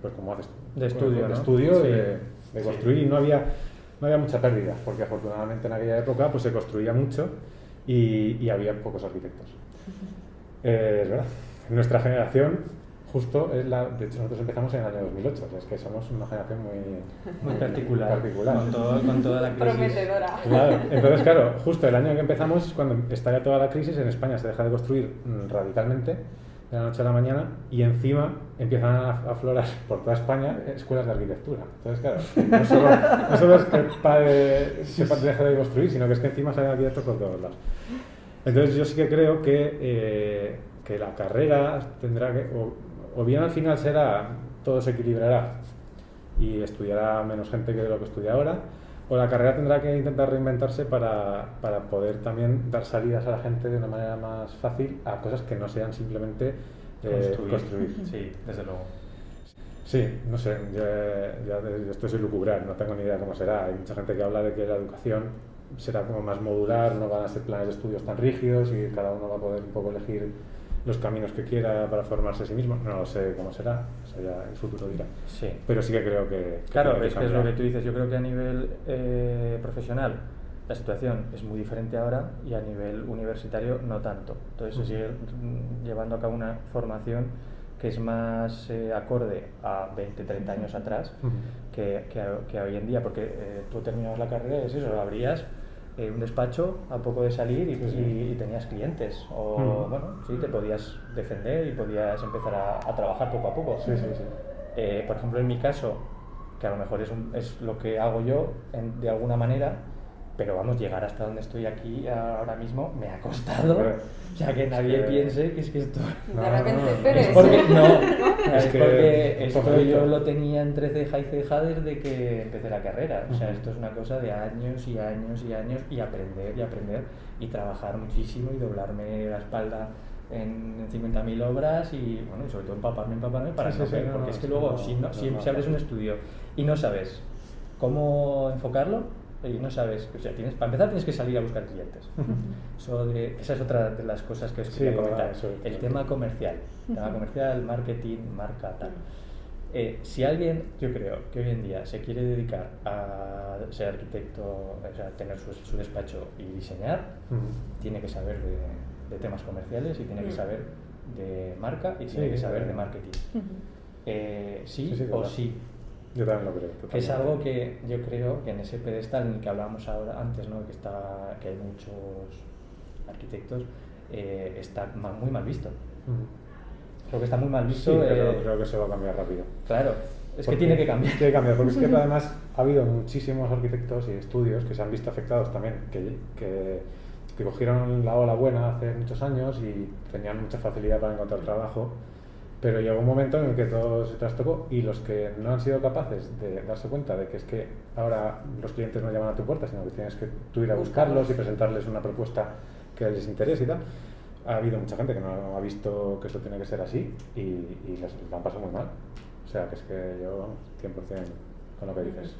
pues como haces De estudio, de ¿no? estudio, Sí. de construir y no había mucha pérdida porque afortunadamente en aquella época pues se construía mucho y había pocos arquitectos. Es verdad. Nuestra generación justo es de hecho nosotros empezamos en el año 2008, o sea, es que somos una generación Muy particular. Con toda la crisis. prometedora. Claro, entonces claro, justo el año que empezamos es cuando estalla toda la crisis, en España se deja de construir radicalmente de la noche a la mañana y encima empiezan a aflorar por toda España escuelas de arquitectura. Entonces claro, no solo es que se deje de construir, sino que es que encima salen arquitectos por todos lados. Entonces yo sí que creo que la carrera tendrá que, o bien al final todo se equilibrará y estudiará menos gente que lo que estudia ahora, o la carrera tendrá que intentar reinventarse para poder también dar salidas a la gente de una manera más fácil a cosas que no sean simplemente construir. Sí, desde luego. Sí, no sé, ya esto es lucubrar, no tengo ni idea cómo será. Hay mucha gente que habla de que la educación será como más modular, no van a ser planes de estudios tan rígidos y cada uno va a poder un poco elegir los caminos que quiera para formarse a sí mismo. No lo sé cómo será, o sea, ya el futuro dirá. Sí. Pero sí que creo que Claro, tiene es que es cambiar. lo que tú dices. Yo creo que a nivel profesional la situación es muy diferente ahora y a nivel universitario no tanto. Entonces se sigue llevando a cabo una formación que es más acorde a 20, 30 años atrás que hoy en día, porque tú terminabas la carrera y es eso, abrías un despacho a poco de salir y tenías clientes o bueno, sí, te podías defender y podías empezar a trabajar poco a poco. Sí. Por ejemplo, en mi caso, que a lo mejor es lo que hago yo de alguna manera, pero vamos, llegar hasta donde estoy aquí ahora mismo me ha costado. O sea, que nadie piense que es que esto... De repente, Es Pérez. porque, Es es que porque esto poquito. yo lo tenía entre ceja y ceja desde que empecé la carrera. O sea, esto es una cosa de años y años y años y aprender y trabajar muchísimo y doblarme la espalda en 50.000 obras y bueno, y sobre todo empaparme para Sí, no sí, caer, no, porque no, es que es luego que no, si abres un estudio y no sabes cómo enfocarlo y no sabes, o sea, para empezar tienes que salir a buscar clientes. Esa es otra de las cosas que os quería comentar. El tema comercial, marketing, marca, tal. Si alguien, yo creo que hoy en día se quiere dedicar a ser arquitecto, o sea, tener su despacho y diseñar, tiene que saber de temas comerciales y tiene que saber de marca y tiene que saber de marketing. Sí o claro. sí. Yo también lo creo. Que es algo que yo creo que en ese pedestal en el que hablábamos antes, ¿no? que hay muchos arquitectos, está muy mal visto. Creo que está muy mal visto. Sí, pero creo que se va a cambiar rápido. Claro, es que Porque tiene que cambiar. Tiene que cambiar, porque es que además ha habido muchísimos arquitectos y estudios que se han visto afectados también, que cogieron la ola buena hace muchos años y tenían mucha facilidad para encontrar trabajo, pero llegó un momento en el que todo se trastocó y los que no han sido capaces de darse cuenta de que es que ahora los clientes no llaman a tu puerta, sino que tienes que tú ir a buscarlos y presentarles una propuesta que les interese y tal. Ha habido mucha gente que no ha visto que esto tiene que ser así y les han pasado muy mal. O sea, que es que yo, vamos, 100% con lo que dices.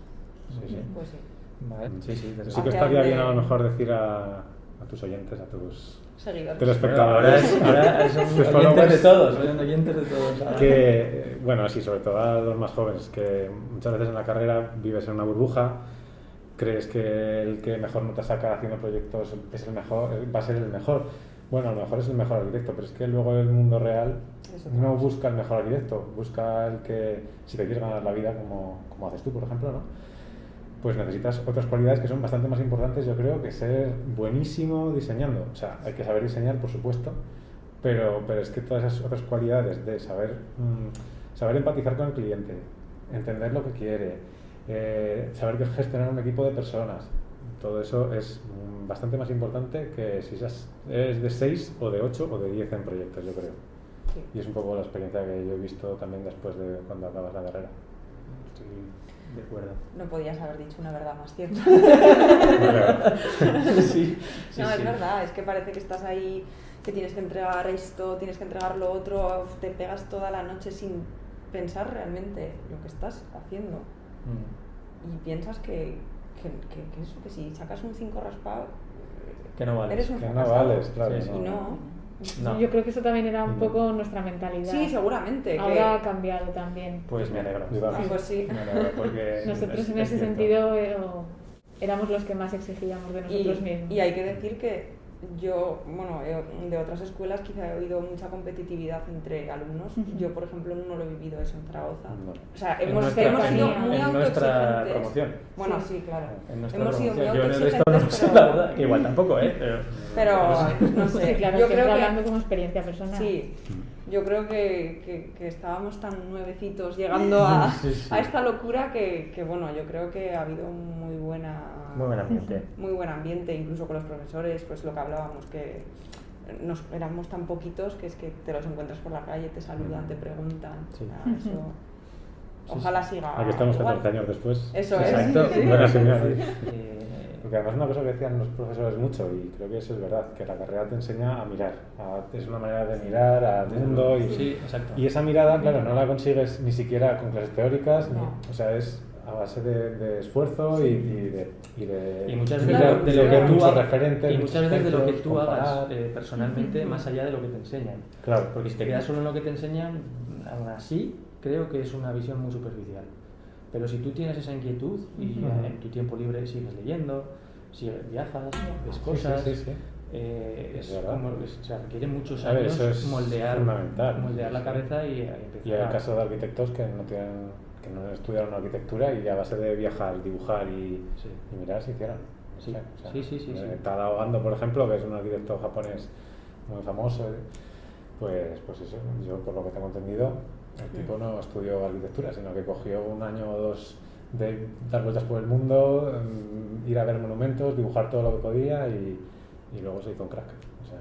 Sí. Pues sí. Vale, sí, desde Sí que luego. estaría bien a lo mejor decir a tus oyentes, a tus Seguidores. telespectadores, Ahora son tus oyentes followers, de todos, son oyentes de todos. Ahora. que, bueno, sí, sobre todo a los más jóvenes, que muchas veces en la carrera vives en una burbuja, crees que el que mejor nota saca haciendo proyectos es el mejor, va a ser el mejor. Bueno, a lo mejor es el mejor arquitecto, pero es que luego el mundo real no busca el mejor arquitecto, busca el que, si te quieres ganar la vida como haces tú, por ejemplo, ¿no? Pues necesitas otras cualidades que son bastante más importantes, yo creo, que ser buenísimo diseñando. O sea, hay que saber diseñar, por supuesto, pero es que todas esas otras cualidades de saber empatizar con el cliente, entender lo que quiere, saber gestionar un equipo de personas, todo eso es bastante más importante que si es de 6 o de 8 o de 10 en proyectos, yo creo. Sí. Y es un poco la experiencia que yo he visto también después de cuando acabas la carrera. Estoy de acuerdo. No podías haber dicho una verdad más cierta. Sí, No, es verdad, es que parece que estás ahí, que tienes que entregar esto, tienes que entregar lo otro, te pegas toda la noche sin pensar realmente lo que estás haciendo. Y piensas que eso, que si sacas un 5 raspado, Que no vales. eres un Que no fracasado. vales, claro. Sí, sí. Y no. No. Yo creo que eso también era un poco nuestra mentalidad. Sí, seguramente. Ahora ha cambiado también. Pues me alegro. Yo también. Pues sí. Me alegro porque Nosotros es en ese cierto. sentido éramos los que más exigíamos de nosotros mismos. Y hay que decir que yo, bueno, de otras escuelas quizá he oído mucha competitividad entre alumnos. Yo, por ejemplo, no lo he vivido eso en Zaragoza. No. O sea, En hemos nuestra- sido en muy nuestra autoexigentes. promoción. Bueno, sí, claro. En nuestra Hemos sido muy promoción. Yo en el resto no autoexigentes, sé, pero- la verdad, que igual tampoco, Pero, no sé, Sí, claro, yo siempre creo que... hablando como experiencia personal. Sí, yo creo que estábamos tan nuevecitos llegando a, Sí, sí. a esta locura que, bueno, yo creo que ha habido muy buen ambiente. Muy buen ambiente, incluso con los profesores, pues lo que hablábamos, que éramos tan poquitos que es que te los encuentras por la calle, te saludan, te preguntan. Sí. O sea, eso, ojalá siga. Aquí estamos igual. 14 años después. Eso es. Exacto. Sí. Buena señal. Eh, Porque además una cosa que decían los profesores mucho, y creo que eso es verdad, que la carrera te enseña a mirar. Es una manera de mirar al mundo. Sí, exacto. Y esa mirada, claro, no la consigues ni siquiera con clases teóricas, No. o sea, es a base de esfuerzo y de Y muchas de veces Claro, de lo que tú muchos hagas, referentes, y muchas veces de lo que muchos tú ejemplos, hagas comparar. personalmente más allá de lo que te enseñan. Claro. Porque si te quedas solo en lo que te enseñan, aún así creo que es una visión muy superficial. Pero si tú tienes esa inquietud y en tu tiempo libre sigues leyendo, viajas, ves cosas, Sí, sí, sí. es verdad. o sea, requiere muchos A ver, años eso es moldear fundamental. la cabeza y empezar Y hay a... casos de arquitectos que no estudiaron arquitectura y a base de viajar, dibujar y mirar se hicieron. Sí. O sea, Sí. Tadao Ando, por ejemplo, que es un arquitecto japonés muy famoso, pues eso, yo por lo que tengo entendido, el tipo no estudió arquitectura, sino que cogió un año o dos de dar vueltas por el mundo, ir a ver monumentos, dibujar todo lo que podía y luego se hizo un crack. O sea,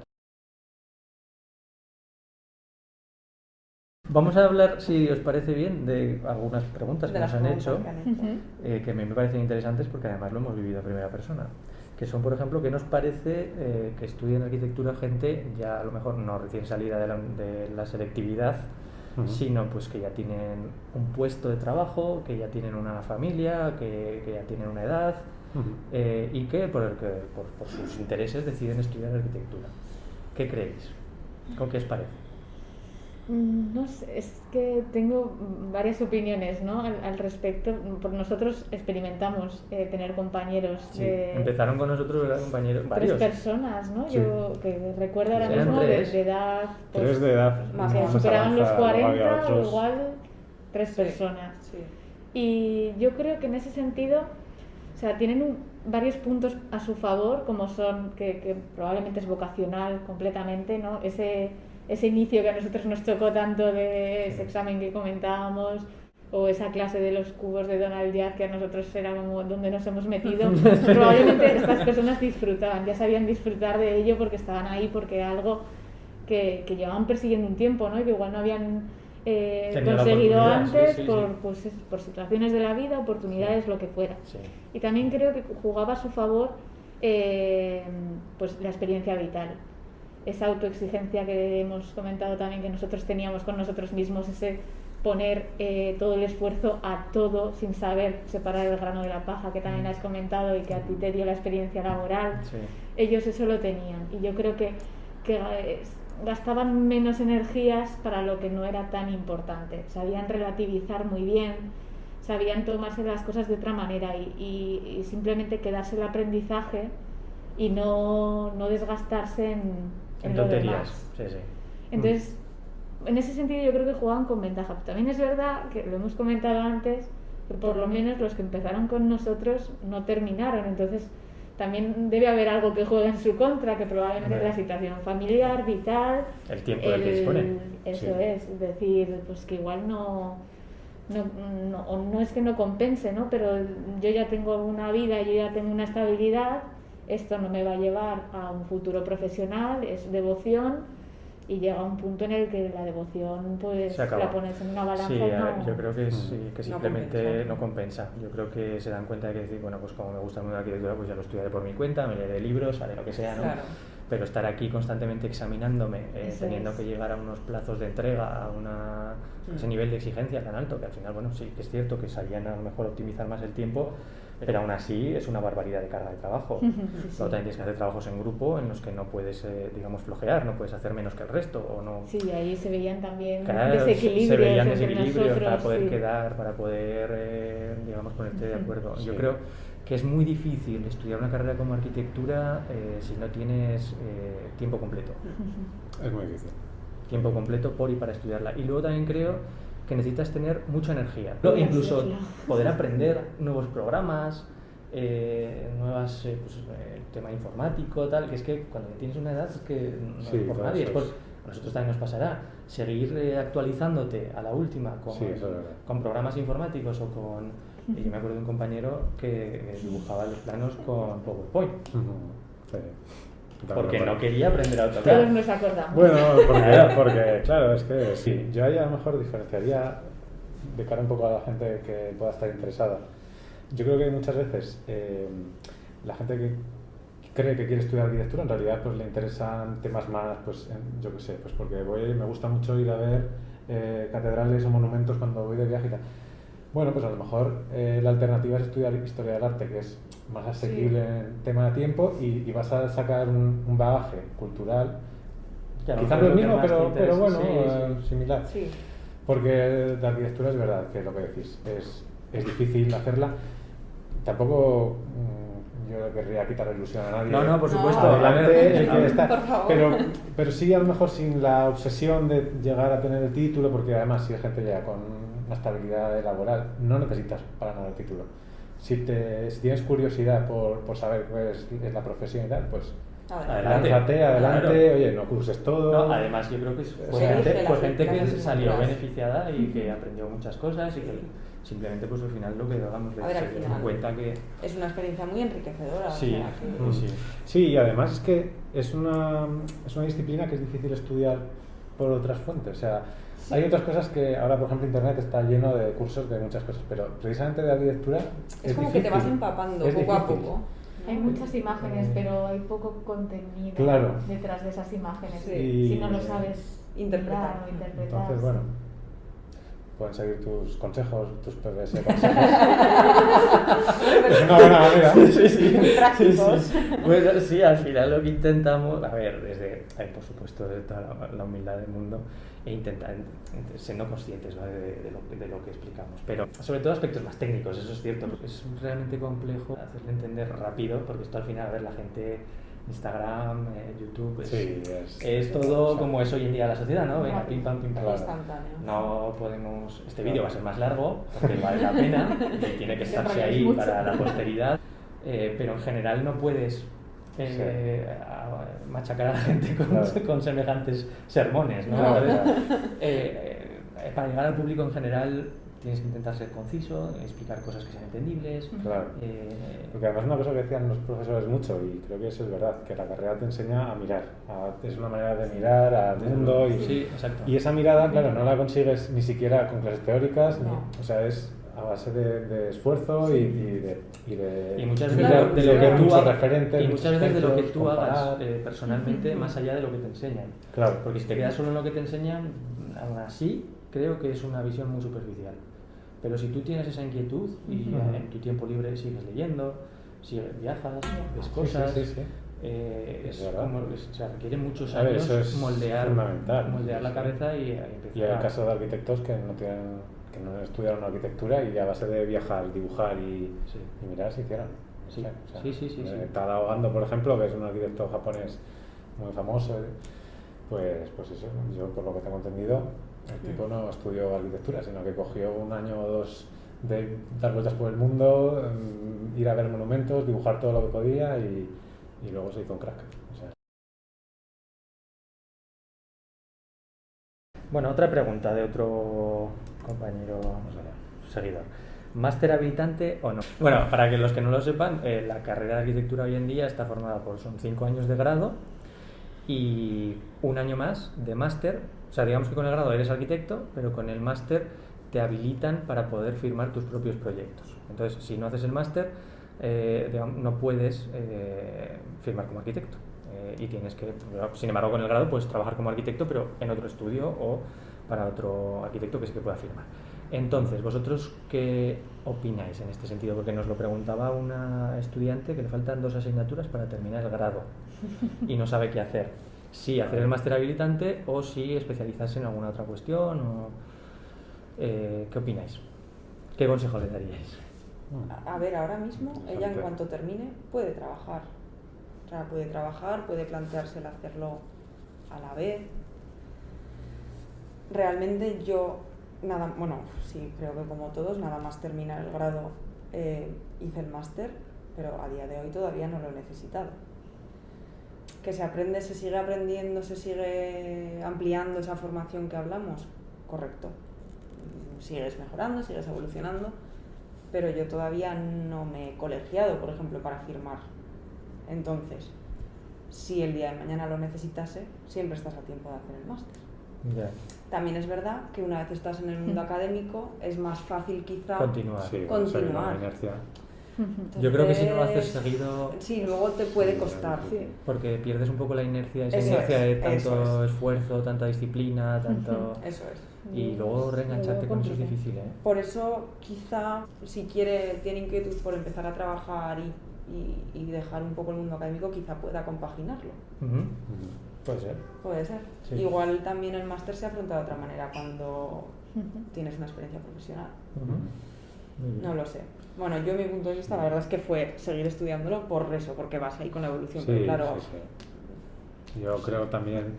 Vamos a hablar, si os parece bien, de algunas preguntas De que las nos han preguntas hecho, que han hecho. que a mí me parecen interesantes porque además lo hemos vivido en primera persona. Que son, por ejemplo, ¿qué nos parece que estudien arquitectura gente ya a lo mejor no recién salida de la selectividad, sino pues que ya tienen un puesto de trabajo, que ya tienen una familia, que ya tienen una edad y que por sus intereses deciden estudiar arquitectura? ¿Qué creéis? ¿Con qué os parece? No sé, es que tengo varias opiniones, ¿no? al respecto. Porque nosotros experimentamos tener compañeros Sí, de empezaron con nosotros, ¿verdad, compañeros? Varios. 3 personas, ¿no? Sí. Yo que recuerdo ahora Eran mismo 3. de edad pues, 3 de edad, más que más superaban los avanzada, luego había 40 o otros. igual 3 Sí. personas. Sí. Y yo creo que en ese sentido, o sea, tienen varios puntos a su favor, como son que probablemente es vocacional completamente, ¿no? Ese inicio que a nosotros nos chocó tanto de ese examen que comentábamos, o esa clase de los cubos de Donald Judd que a nosotros era como donde nos hemos metido, probablemente estas personas disfrutaban, ya sabían disfrutar de ello porque estaban ahí, porque era algo que llevaban persiguiendo un tiempo, ¿no? Y que igual no habían Tenía la conseguido oportunidad, antes sí. por situaciones de la vida, oportunidades, lo que fuera. Sí. Y también creo que jugaba a su favor pues la experiencia vital, esa autoexigencia que hemos comentado también que nosotros teníamos con nosotros mismos, ese poner todo el esfuerzo a todo sin saber separar el grano de la paja, que también has comentado y que a ti te dio la experiencia laboral. Sí. Ellos eso lo tenían y yo creo que gastaban menos energías para lo que no era tan importante, sabían relativizar muy bien, sabían tomarse las cosas de otra manera y simplemente quedarse el aprendizaje y no desgastarse en lo tonterías. demás. Sí, sí. Entonces, en ese sentido yo creo que jugaban con ventaja. También es verdad que lo hemos comentado antes, que por lo menos los que empezaron con nosotros no terminaron, entonces también debe haber algo que juegue en su contra, que probablemente es la situación familiar, vital, El tiempo del que disponen. eso Sí. es decir, pues que igual no es que no compense, ¿no? Pero yo ya tengo una vida, yo ya tengo una estabilidad, esto no me va a llevar a un futuro profesional, es devoción. Y llega un punto en el que la devoción pues Se acaba. la pones en una balanza Sí, y a ver, no... yo creo que, que No simplemente compensa. no compensa. Yo creo que se dan cuenta de que decir, bueno, pues como me gusta el mundo de la arquitectura, pues ya lo estudiaré por mi cuenta, me leeré libros, haré lo que sea, ¿no? Claro. Pero estar aquí constantemente examinándome, Eso teniendo es. que llegar a unos plazos de entrega, a ese nivel de exigencia tan alto, que al final, bueno, sí que es cierto que sabían a lo mejor optimizar más el tiempo, pero aún así es una barbaridad de carga de trabajo. Sí, Luego también tienes que hacer trabajos en grupo en los que no puedes, digamos, flojear, no puedes hacer menos que el resto, o no... Sí, ahí se veían también Claro, desequilibrios se veían entre desequilibrios nosotros, para poder sí. quedar, para poder, digamos, ponerte de acuerdo. Sí. Yo creo que es muy difícil estudiar una carrera como arquitectura si no tienes tiempo completo. Es muy difícil. Tiempo completo por y para estudiarla. Y luego también creo que necesitas tener mucha energía. Sí, Incluso claro. poder aprender nuevos programas, nuevas, tema informático, tal, que es que cuando tienes una edad es que no Sí, es por todo nadie, es eso por... es. A nosotros también nos pasará seguir actualizándote a la última con, Sí, eso es verdad. con programas informáticos o con... Yo me acuerdo de un compañero que dibujaba los planos con PowerPoint, Sí. porque no quería aprender a Todos AutoCAD. nos acordamos. Bueno, porque claro, es que sí, yo ahí a lo mejor diferenciaría de cara un poco a la gente que pueda estar interesada. Yo creo que muchas veces la gente que cree que quiere estudiar arquitectura en realidad pues le interesan temas más, pues yo qué sé, pues porque me gusta mucho ir a ver catedrales o monumentos cuando voy de viaje y tal. Bueno, pues a lo mejor la alternativa es estudiar historia del arte, que es más asequible en tema de tiempo y vas a sacar un bagaje cultural, Que a lo quizás mejor no es el lo mismo, que más te pero interesa. bueno, Sí, sí. similar. Sí. Porque de arquitectura es verdad que lo que decís, es difícil hacerla. Tampoco yo querría quitar la ilusión a nadie. No, por No, supuesto. Adelante, el que por está. favor. Pero sí, a lo mejor sin la obsesión de llegar a tener el título, porque además si la gente llega con una estabilidad laboral, no necesitas para nada el título. Si tienes curiosidad por saber qué es la profesión y tal, pues Adelante. lánzate, adelante, Claro. oye, no curses todo. No, además yo creo que fue Elige gente, las gente que asignaturas. salió beneficiada y que aprendió muchas cosas y que simplemente pues al final lo que hagamos A ver, al se dio final. cuenta que Es una experiencia muy enriquecedora. sí, o sea, que- sí. Sí, y además es que es una disciplina que es difícil estudiar por otras fuentes. O sea, hay otras cosas que ahora, por ejemplo, Internet está lleno de cursos de muchas cosas, pero precisamente de arquitectura Es como que te vas empapando es poco a difícil. poco. Hay muchas imágenes, pero hay poco contenido Claro. detrás de esas imágenes. Sí. Si no lo sabes Interpretar. mirar o interpretar. Entonces, bueno, pueden seguir tus consejos, tus PBS consejos. Es una buena manera. Muy prácticos. Bueno, sí, al final lo que intentamos, a ver, por supuesto, desde toda la humildad del mundo, e intentar, siendo conscientes, ¿no? de lo que explicamos. Pero sobre todo aspectos más técnicos, eso es cierto. Es realmente complejo hacerle entender rápido, porque esto al final, a ver, la gente, Instagram, YouTube, Sí, es todo como es hoy en día la sociedad, ¿no? Venga, pim pam, pim pam. Claro. Instantáneo. No podemos. Este vídeo va a ser más largo, porque vale la pena, y tiene que estarse ahí mucho. para la posteridad, pero en general no puedes machacar a la gente Claro. con semejantes sermones, ¿no? Claro, Entonces, claro. para llegar al público en general tienes que intentar ser conciso, explicar cosas que sean entendibles. Claro. Porque además una cosa que decían los profesores mucho, y creo que eso es verdad, que la carrera te enseña a mirar. Es una manera de mirar al mundo. Sí, exacto. Y esa mirada, claro, no la consigues ni siquiera con clases teóricas, No. o sea, es a base de esfuerzo y de Y muchas de- veces de de lo que tú muchos hagas, referentes, y muchas veces de lo que tú hagas comparar. personalmente más allá de lo que te enseñan. Claro. Porque si te quedas solo en lo que te enseñan, aún así creo que es una visión muy superficial. Pero si tú tienes esa inquietud y en tu tiempo libre sigues leyendo, viajas, ves cosas, Sí, sí, sí. es verdad. como, o sea, requiere muchos A ver, años eso es moldear fundamental. moldear la Sí. cabeza y empezar Y hay a... casos de arquitectos que no tienen que no estudiaron arquitectura y a base de viajar, dibujar y mirar se hicieron. Sí. O sea, Sí. Tadao Ando, por ejemplo, que es un arquitecto japonés muy famoso, pues eso, yo por lo que tengo entendido, el tipo no estudió arquitectura, sino que cogió un año o dos de dar vueltas por el mundo, ir a ver monumentos, dibujar todo lo que podía y luego se hizo un crack. O sea. Bueno, otra pregunta de otro compañero seguidor. ¿Máster habilitante o no? Bueno, para que los que no lo sepan, la carrera de arquitectura hoy en día está formada por son 5 años de grado y un año más de máster. O sea, digamos que con el grado eres arquitecto, pero con el máster te habilitan para poder firmar tus propios proyectos. Entonces, si no haces el máster, no puedes firmar como arquitecto. Y tienes que, sin embargo, con el grado puedes trabajar como arquitecto, pero en otro estudio o para otro arquitecto que sí que pueda firmar. Entonces, ¿vosotros qué opináis en este sentido? Porque nos lo preguntaba una estudiante que le faltan 2 asignaturas para terminar el grado y no sabe qué hacer. Si hacer el máster habilitante o si especializarse en alguna otra cuestión. ¿Qué opináis? ¿Qué consejo le daríais? A ver, ahora mismo ella en cuanto termine puede trabajar. O sea, puede trabajar, puede plantearse el hacerlo a la vez. Realmente yo, sí, creo que como todos, nada más terminar el grado hice el máster, pero a día de hoy todavía no lo he necesitado. Que se aprende, se sigue aprendiendo, se sigue ampliando esa formación que hablamos, correcto. Sigues mejorando, sigues evolucionando, pero yo todavía no me he colegiado, por ejemplo, para firmar. Entonces, si el día de mañana lo necesitase, siempre estás a tiempo de hacer el máster. Yeah. También es verdad que una vez estás en el mundo académico es más fácil quizá continuar. continuar. Inercia. Entonces, yo creo que si no lo haces seguido, sí, luego te puede costar. Sí, porque pierdes un poco la inercia, esa Eso inercia de es, tanto esfuerzo, tanta disciplina, tanto... Eso es. Y luego reengancharte con eso es difícil, ¿eh? Por eso quizá si tiene inquietud por empezar a trabajar y dejar un poco el mundo académico, quizá pueda compaginarlo. Puede ser. Puede ser. Sí. Igual también el máster se afronta de otra manera cuando tienes una experiencia profesional. No lo sé. Bueno, yo mi punto de vista la verdad es que fue seguir estudiándolo por eso, porque vas ahí con la evolución. Sí, pero claro, sí. Yo creo también...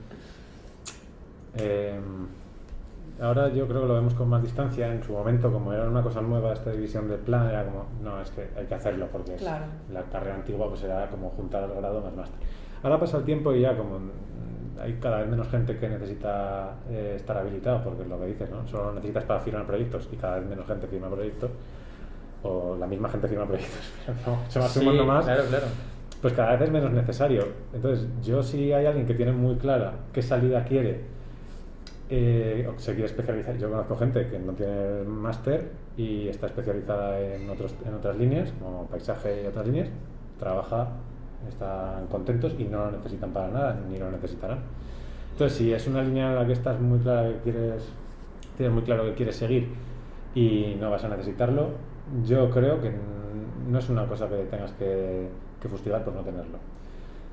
ahora yo creo que lo vemos con más distancia. En su momento, como era una cosa nueva esta división del plan, era como, no, es que hay que hacerlo porque claro. La carrera antigua pues era como juntar el grado más máster. Ahora pasa el tiempo y ya como hay cada vez menos gente que necesita estar habilitado, porque es lo que dices, ¿no? Solo lo necesitas para firmar proyectos y cada vez menos gente firma proyectos, o la misma gente firma proyectos, pero no, se va sumando más. Claro. Pues cada vez es menos necesario. Entonces, yo si hay alguien que tiene muy clara qué salida quiere, o se quiere especializar, yo conozco gente que no tiene máster y está especializada en otras líneas, como paisaje y otras líneas, trabaja, están contentos y no lo necesitan para nada, ni lo necesitarán. Entonces, si es una línea en la que estás muy clara tienes muy claro que quieres seguir y no vas a necesitarlo, yo creo que no es una cosa que tengas que fustigar por no tenerlo.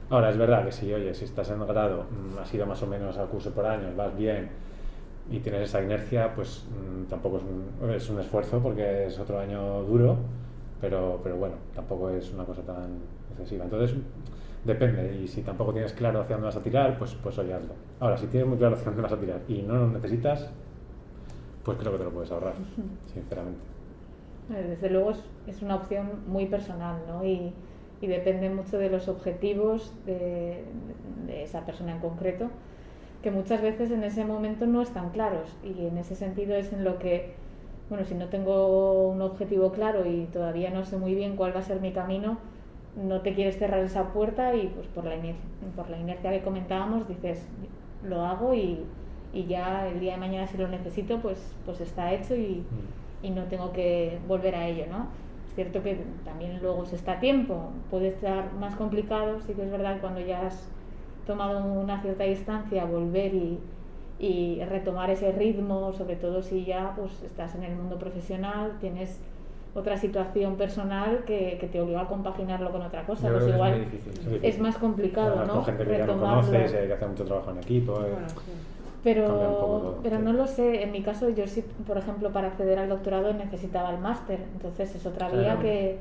Ahora, es verdad que si estás en grado, has ido más o menos al curso por años, vas bien y tienes esa inercia, pues tampoco es un esfuerzo porque es otro año duro, pero bueno, tampoco es una cosa tan excesiva. Entonces, depende, y si tampoco tienes claro hacia dónde vas a tirar, pues oye, hazlo. Ahora, si tienes muy claro hacia dónde vas a tirar y no lo necesitas, pues creo que te lo puedes ahorrar, sinceramente. Desde luego es una opción muy personal, ¿no? Y depende mucho de los objetivos de esa persona en concreto, que muchas veces en ese momento no están claros, y en ese sentido es en lo que, bueno, si no tengo un objetivo claro y todavía no sé muy bien cuál va a ser mi camino, no te quieres cerrar esa puerta y pues por la inercia que comentábamos dices, lo hago y ya el día de mañana si lo necesito pues está hecho y no tengo que volver a ello, ¿no? Es cierto que también luego se está a tiempo, puede estar más complicado, sí que es verdad que cuando ya has tomado una cierta distancia, volver y retomar ese ritmo, sobre todo si ya pues estás en el mundo profesional, tienes otra situación personal que te obliga a compaginarlo con otra cosa, pues igual es muy difícil. es más complicado, ¿no? Con gente que ya no conoces, hay que hacer mucho trabajo en equipo. Bueno, sí. Cambia un poco Pero, todo, pero sí. no lo sé, en mi caso yo sí, por ejemplo, para acceder al doctorado necesitaba el máster, entonces es otra vía Claro. que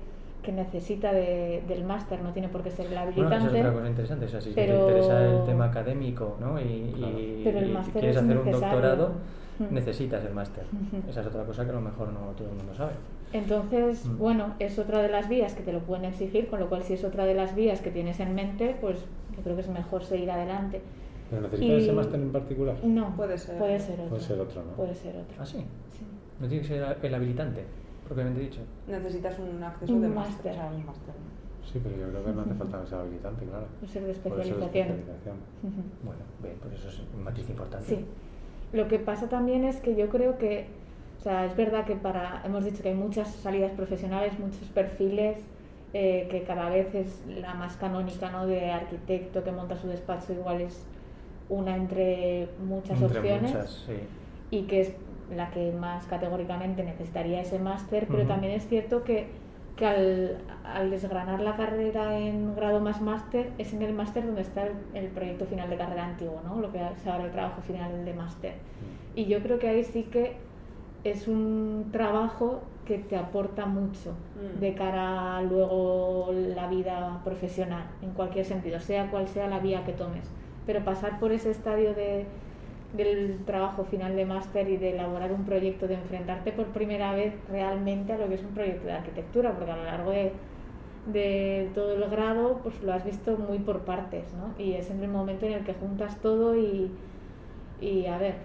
necesita del máster, no tiene por qué ser el Bueno, habilitante. esa es otra cosa interesante, o sea, si pero- te interesa el tema académico, ¿no? Claro. Pero el y máster quieres es hacer un necesario. doctorado, Mm. necesitas el máster. Esa es otra cosa que a lo mejor no todo el mundo sabe. Entonces, Mm. bueno, es otra de las vías que te lo pueden exigir, con lo cual si es otra de las vías que tienes en mente, pues yo creo que es mejor seguir adelante. ¿Pero necesitas Y- ese máster en particular? No, Puede ser. Puede ser otro. Puede ser otro, ¿no? Puede ser otro. ¿Ah, sí? Sí. No tiene que ser el habilitante, propiamente dicho. Necesitas un acceso Un de máster. máster. O sea, un máster. Sí, pero yo creo que no hace falta que sea habilitante, claro. Puede ser de Puede ser de especialización. especialización. Bueno, bien, pues eso es un matiz importante. Sí. Lo que pasa también es que yo creo que, o sea, es verdad que hemos dicho que hay muchas salidas profesionales, muchos perfiles, que cada vez es la más canónica, ¿no? De arquitecto que monta su despacho, igual es una entre muchas Entre opciones. muchas, sí. Y que es la que más categóricamente necesitaría ese máster, pero Ujú. también es cierto que al desgranar la carrera en grado más máster, es en el máster donde está el proyecto final de carrera antiguo, ¿no? Lo que es ahora el trabajo final de máster. Y yo creo que ahí sí que es un trabajo que te aporta mucho de cara a luego la vida profesional, en cualquier sentido, sea cual sea la vía que tomes. Pero pasar por ese estadio del trabajo final de máster y de elaborar un proyecto, de enfrentarte por primera vez realmente a lo que es un proyecto de arquitectura, porque a lo largo de todo el grado pues lo has visto muy por partes, ¿no? Y es en el momento en el que juntas todo y a ver,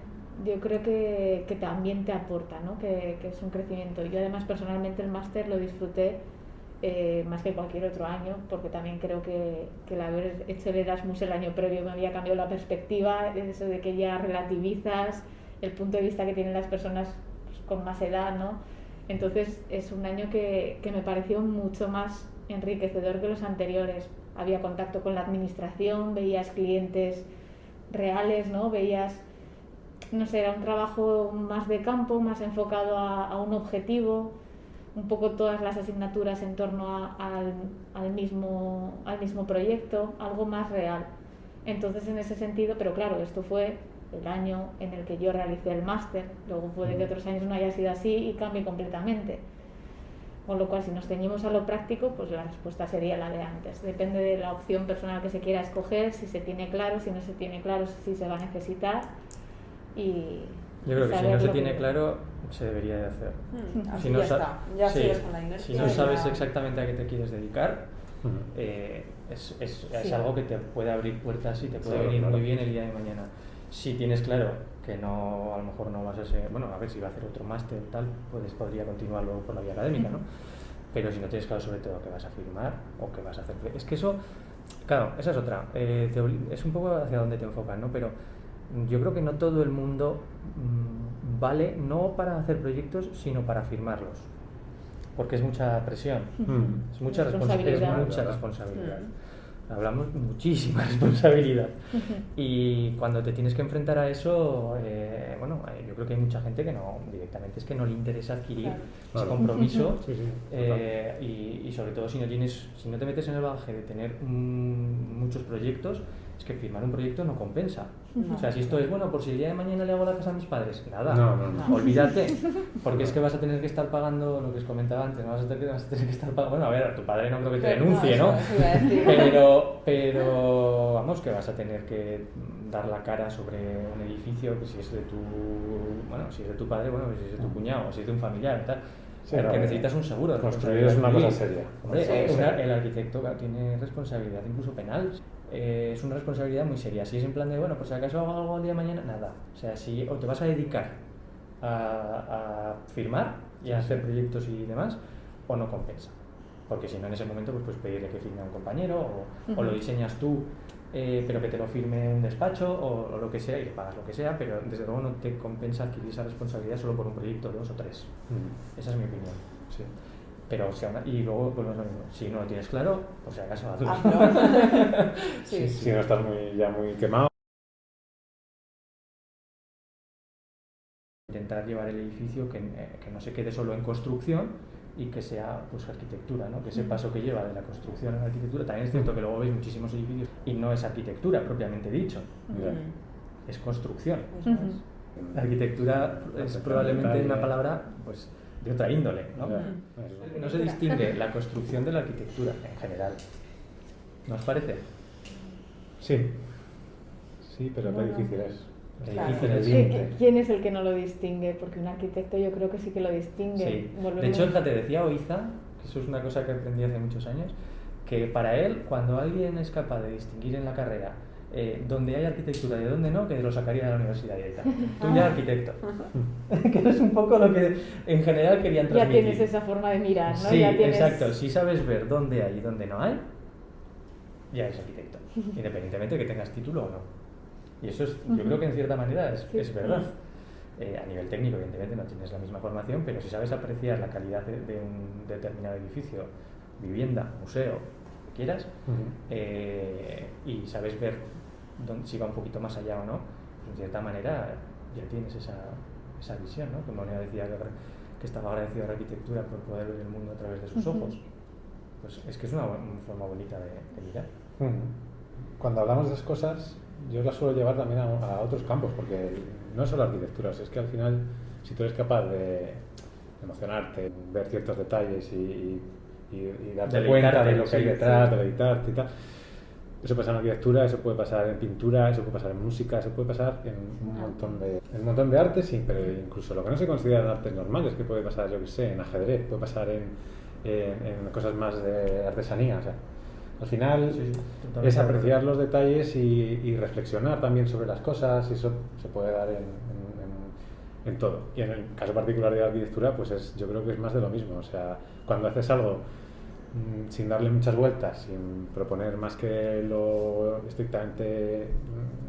yo creo que también te aporta, ¿no? Que es un crecimiento. Yo además personalmente el máster lo disfruté más que cualquier otro año, porque también creo que el haber hecho el Erasmus el año previo me había cambiado la perspectiva, eso de que ya relativizas el punto de vista que tienen las personas pues, con más edad, ¿no? Entonces es un año que me pareció mucho más enriquecedor que los anteriores. Había contacto con la administración, veías clientes reales, ¿no? Veías, no sé, era un trabajo más de campo, más enfocado a un objetivo, un poco todas las asignaturas en torno al mismo proyecto, algo más real. Entonces, en ese sentido, pero claro, esto fue el año en el que yo realicé el máster, luego puede que otros años no haya sido así y cambie completamente. Con lo cual, si nos ceñimos a lo práctico, pues la respuesta sería la de antes. Depende de la opción personal que se quiera escoger, si se tiene claro, si no se tiene claro, si se va a necesitar. Y Yo creo que si saber no se lo tiene claro, se debería de hacer. Así Si no ya sa- está. Ya sí, sigues con la inercia. Si no y sabes ya- exactamente a qué te quieres dedicar, Ujú. es Sí. algo que te puede abrir puertas y te puede Claro, venir claro. muy bien el día de mañana. Si tienes claro que no, a lo mejor no vas a ser, bueno, a ver si va a hacer otro máster o tal, podría continuar luego por la vía académica, ¿no? Pero si no tienes claro sobre todo qué vas a firmar o qué vas a hacer, es que eso, claro, esa es otra, es un poco hacia dónde te enfocas, ¿no? Pero yo creo que no todo el mundo vale no para hacer proyectos, sino para firmarlos, porque es mucha presión, es mucha Responsabilidad. responsabilidad. Hablamos muchísima responsabilidad. Y cuando te tienes que enfrentar a eso, yo creo que hay mucha gente que no, directamente es que no le interesa adquirir ese Claro. compromiso. Sí, sí, Y sobre todo si no te metes en el bagaje de tener muchos proyectos, es que firmar un proyecto no compensa. No. O sea, si esto es bueno, por si el día de mañana le hago la casa a mis padres, nada, No. olvídate, porque es que vas a tener que estar pagando lo que os comentaba antes, vas a tener que estar pagando, bueno, a ver, a tu padre no creo que te Pero denuncie, ¿no? eso iba a decir. Pero vamos, que vas a tener que dar la cara sobre un edificio que si es de tu padre, bueno, si es de tu cuñado, si es de un familiar, tal. Sí, que no, necesitas un seguro. de construir es una responsabilidad cosa civil. seria. Hombre, Sí, sí. el arquitecto claro, tiene responsabilidad incluso penal. Es una responsabilidad muy seria. Si es en plan de, bueno, pues si acaso hago algo el día de mañana, nada. O sea, si o te vas a dedicar a firmar y a hacer proyectos y demás, o no compensa. Porque si no, en ese momento pues puedes pedirle que firme a un compañero o lo diseñas tú, pero que te lo firme un despacho o lo que sea y le pagas lo que sea, pero desde luego no te compensa adquirir esa responsabilidad solo por un proyecto, 2 o 3. Esa es mi opinión. Sí. Pero y luego volvemos a lo mismo. Si no lo tienes claro, por si acaso hazlo. Hazlo. Sí. Si no estás ya muy quemado. Intentar llevar el edificio que no se quede solo en construcción y que sea pues arquitectura, ¿no? Que ese paso que lleva de la construcción a la arquitectura, también es cierto que luego veis muchísimos edificios y no es arquitectura propiamente dicho. Ya. es construcción. Eso Ujú. es. La arquitectura es probablemente una palabra pues, de otra índole, ¿no? No se distingue la construcción de la arquitectura en general. ¿No os parece? Sí, sí, pero qué difícil es. Claro. Difícil el ¿Qué- límite. ¿Quién es el que no lo distingue? Porque un arquitecto yo creo que sí que lo distingue. Sí. Volvemos- De hecho, fíjate, decía Oiza, que eso es una cosa que aprendí hace muchos años, que para él, cuando alguien es capaz de distinguir en la carrera donde hay arquitectura y donde no, que lo sacaría de la universidad directamente. Tú ya arquitecto. Que es un poco lo que en general querían ya transmitir. tienes esa forma de mirar, ¿no? Sí, Ya tienes... exacto. Si sabes ver dónde hay y dónde no hay, ya eres arquitecto, independientemente de que tengas título o no. Y eso es, yo creo que en cierta manera es, Sí. es verdad. A nivel técnico, evidentemente, no tienes la misma formación, pero si sabes apreciar la calidad de un determinado edificio, vivienda, museo, lo que quieras, y sabes ver si va un poquito más allá o no, pues en cierta manera ya tienes esa visión, ¿no? Como Leo decía que estaba agradecido a la arquitectura por poder ver el mundo a través de sus ojos. Pues es que es una forma bonita de mirar. Cuando hablamos de esas cosas, yo las suelo llevar también a otros campos, porque no es solo arquitectura, es que al final, si tú eres capaz de emocionarte, ver ciertos detalles y darte Deleitarte, cuenta de lo que hay sí, detrás, sí. deleitarte y tal, eso pasa en arquitectura, eso puede pasar en pintura, eso puede pasar en música, eso puede pasar en un montón de artes, sí, pero incluso lo que no se consideran artes normales, que puede pasar, yo qué sé, en ajedrez, puede pasar en cosas más de artesanía, o sea, al final Sí, totalmente es de acuerdo. apreciar los detalles y reflexionar también sobre las cosas, y eso se puede dar en todo. Y en el caso particular de la arquitectura, pues yo creo que es más de lo mismo, o sea, cuando haces algo sin darle muchas vueltas, sin proponer más que lo estrictamente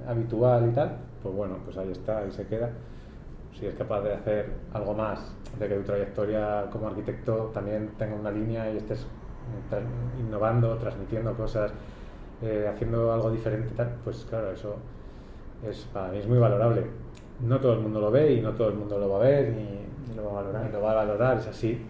habitual y tal, pues bueno, pues ahí está, ahí se queda. Si es capaz de hacer algo más, de que tu trayectoria como arquitecto también tenga una línea y estés innovando, transmitiendo cosas, haciendo algo diferente y tal, pues claro, eso para mí es muy valorable. No todo el mundo lo ve y no todo el mundo lo va a ver ni lo va a valorar. ni lo va a valorar, es así.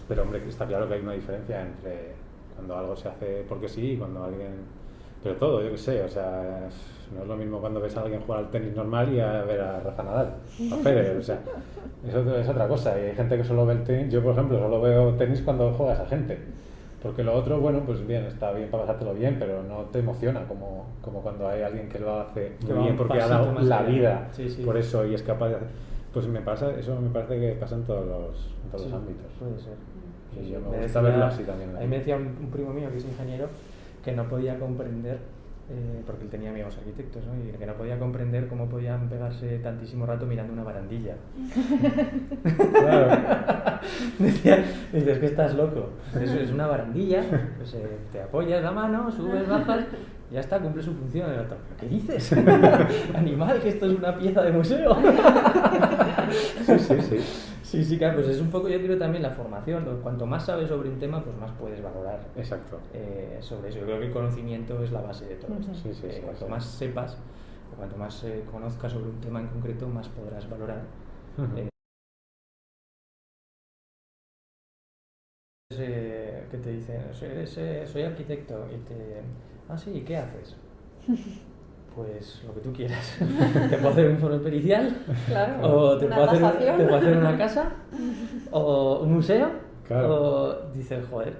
Pero hombre, está claro que hay una diferencia entre cuando algo se hace porque sí y cuando alguien... Pero todo, yo qué sé, o sea, no es lo mismo cuando ves a alguien jugar al tenis normal y a ver a Rafa Nadal, a Federer, o sea, eso es otra cosa. Y hay gente que solo ve el tenis, yo por ejemplo solo veo tenis cuando juega esa gente. Porque lo otro, bueno, pues bien, está bien para pasártelo bien, pero no te emociona como cuando hay alguien que lo hace Que muy va bien un porque ha pasito dado más la allá. vida Sí, sí. por eso y es capaz de hacer... Pues eso me parece que pasa en todos los Sí, ámbitos. puede ser. Sí, Sí, yo me me gusta decía- verlo así también. A mí me decía un primo mío que es ingeniero que no podía comprender, porque él tenía amigos arquitectos, ¿no? Y que no podía comprender cómo podían pegarse tantísimo rato mirando una barandilla. Claro. Dices que estás loco. Eso es una barandilla, pues, te apoyas la mano, subes, bajas, y ya está, cumple su función. El otro, ¿qué dices? Animal, que esto es una pieza de museo. Sí. Sí, sí, claro, pues es un poco, yo creo también la formación. Cuanto más sabes sobre un tema, pues más puedes valorar Exacto. sobre eso. Yo creo que el conocimiento es la base de todo esto. Sí, Cuanto sí. más sepas, o cuanto más conozcas sobre un tema en concreto, más podrás valorar. Ujú. Que te dicen, soy arquitecto, y ah, sí, ¿y qué haces? Pues lo que tú quieras. Te puedo hacer un informe pericial, Claro. o te Una puedo, hacer, tasación. te puedo hacer una casa, o un museo, Claro. o dices, joder.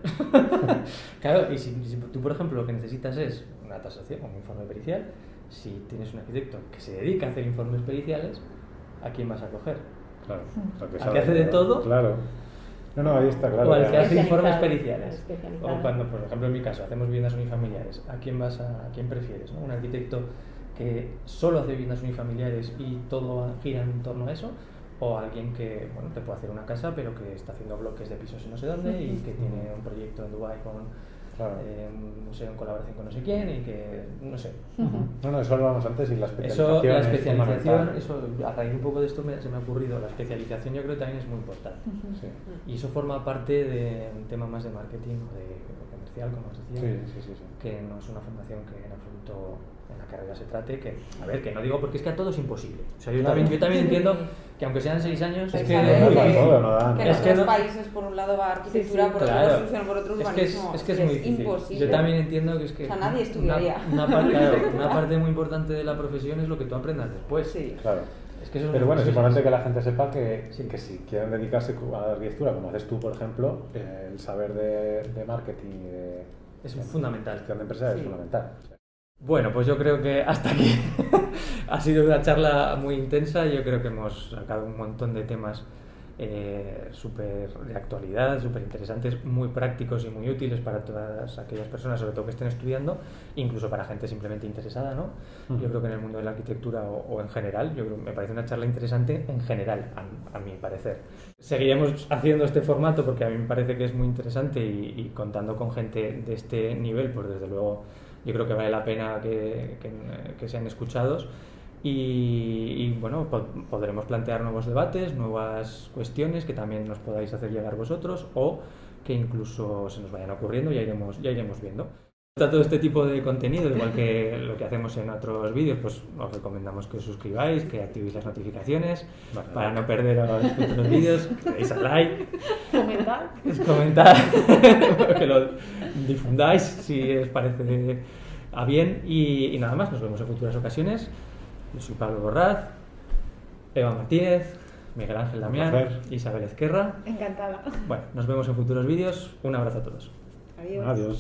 Claro, y si tú, por ejemplo, lo que necesitas es una tasación, un informe pericial, si tienes un arquitecto que se dedica a hacer informes periciales, ¿a quién vas a coger? Claro. Lo ¿Al que sabe, hace de claro. todo? Claro. No, ahí está, claro. O al que además- hace informes Especializado, periciales. especializado. O cuando, por ejemplo, en mi caso, hacemos viviendas unifamiliares. ¿A quién prefieres? ¿No? ¿Un arquitecto que solo hace viviendas unifamiliares y todo gira en torno a eso? ¿O alguien que, bueno, te puede hacer una casa, pero que está haciendo bloques de pisos en no sé dónde y que tiene un proyecto en Dubái con Claro. un museo en colaboración con no sé quién y que, no sé. No, eso hablábamos antes y la especialización. Eso, la es especialización, fundamental. eso, a raíz un poco de esto se me ha ocurrido, la especialización yo creo que también es muy importante. Sí. Y eso forma parte de un tema más de marketing o de comercial, como os decía, Sí. que no es una formación que en absoluto en la carrera se trate, que, a ver, que no digo porque es que a todo es imposible. O sea, yo también entiendo que aunque sean 6 años, es que Pensad es en muy que- difícil. todo, no da. Que en Es que otros no- países por un lado va arquitectura, Sí, sí, por otro claro. construcción, por otro Es que es urbanismo. muy difícil. difícil. imposible. Yo también entiendo que es que O sea, nadie estudiaría. una parte, claro, una parte muy importante de la profesión es lo que tú aprendas después. Sí. Claro. Es que eso es Pero muy bueno, es difícil. importante que la gente sepa que, Sí. que si quieren dedicarse a la arquitectura, como haces tú, por ejemplo, el saber de marketing y de Es fundamental. gestión de empresas Sí. es fundamental. Bueno, pues yo creo que hasta aquí ha sido una charla muy intensa. Yo creo que hemos sacado un montón de temas súper de actualidad, súper interesantes, muy prácticos y muy útiles para todas aquellas personas, sobre todo que estén estudiando, incluso para gente simplemente interesada, ¿no? Yo creo que en el mundo de la arquitectura o en general, yo creo me parece una charla interesante en general, a mi parecer. Seguiremos haciendo este formato porque a mí me parece que es muy interesante y contando con gente de este nivel, pues desde luego yo creo que vale la pena que sean escuchados. Y bueno, podremos plantear nuevos debates, nuevas cuestiones que también nos podáis hacer llegar vosotros o que incluso se nos vayan ocurriendo, ya iremos viendo. Todo este tipo de contenido, igual que lo que hacemos en otros vídeos, pues os recomendamos que os suscribáis, que activéis las notificaciones para no perderos futuros vídeos, que deis al like, comentar, que lo difundáis si os parece a bien y nada más, nos vemos en futuras ocasiones. Yo soy Pablo Borraz, Eva Martínez, Miguel Ángel Damián, Isabel Ezquerra. Encantada. Bueno, nos vemos en futuros vídeos. Un abrazo a todos. Adiós. Adiós.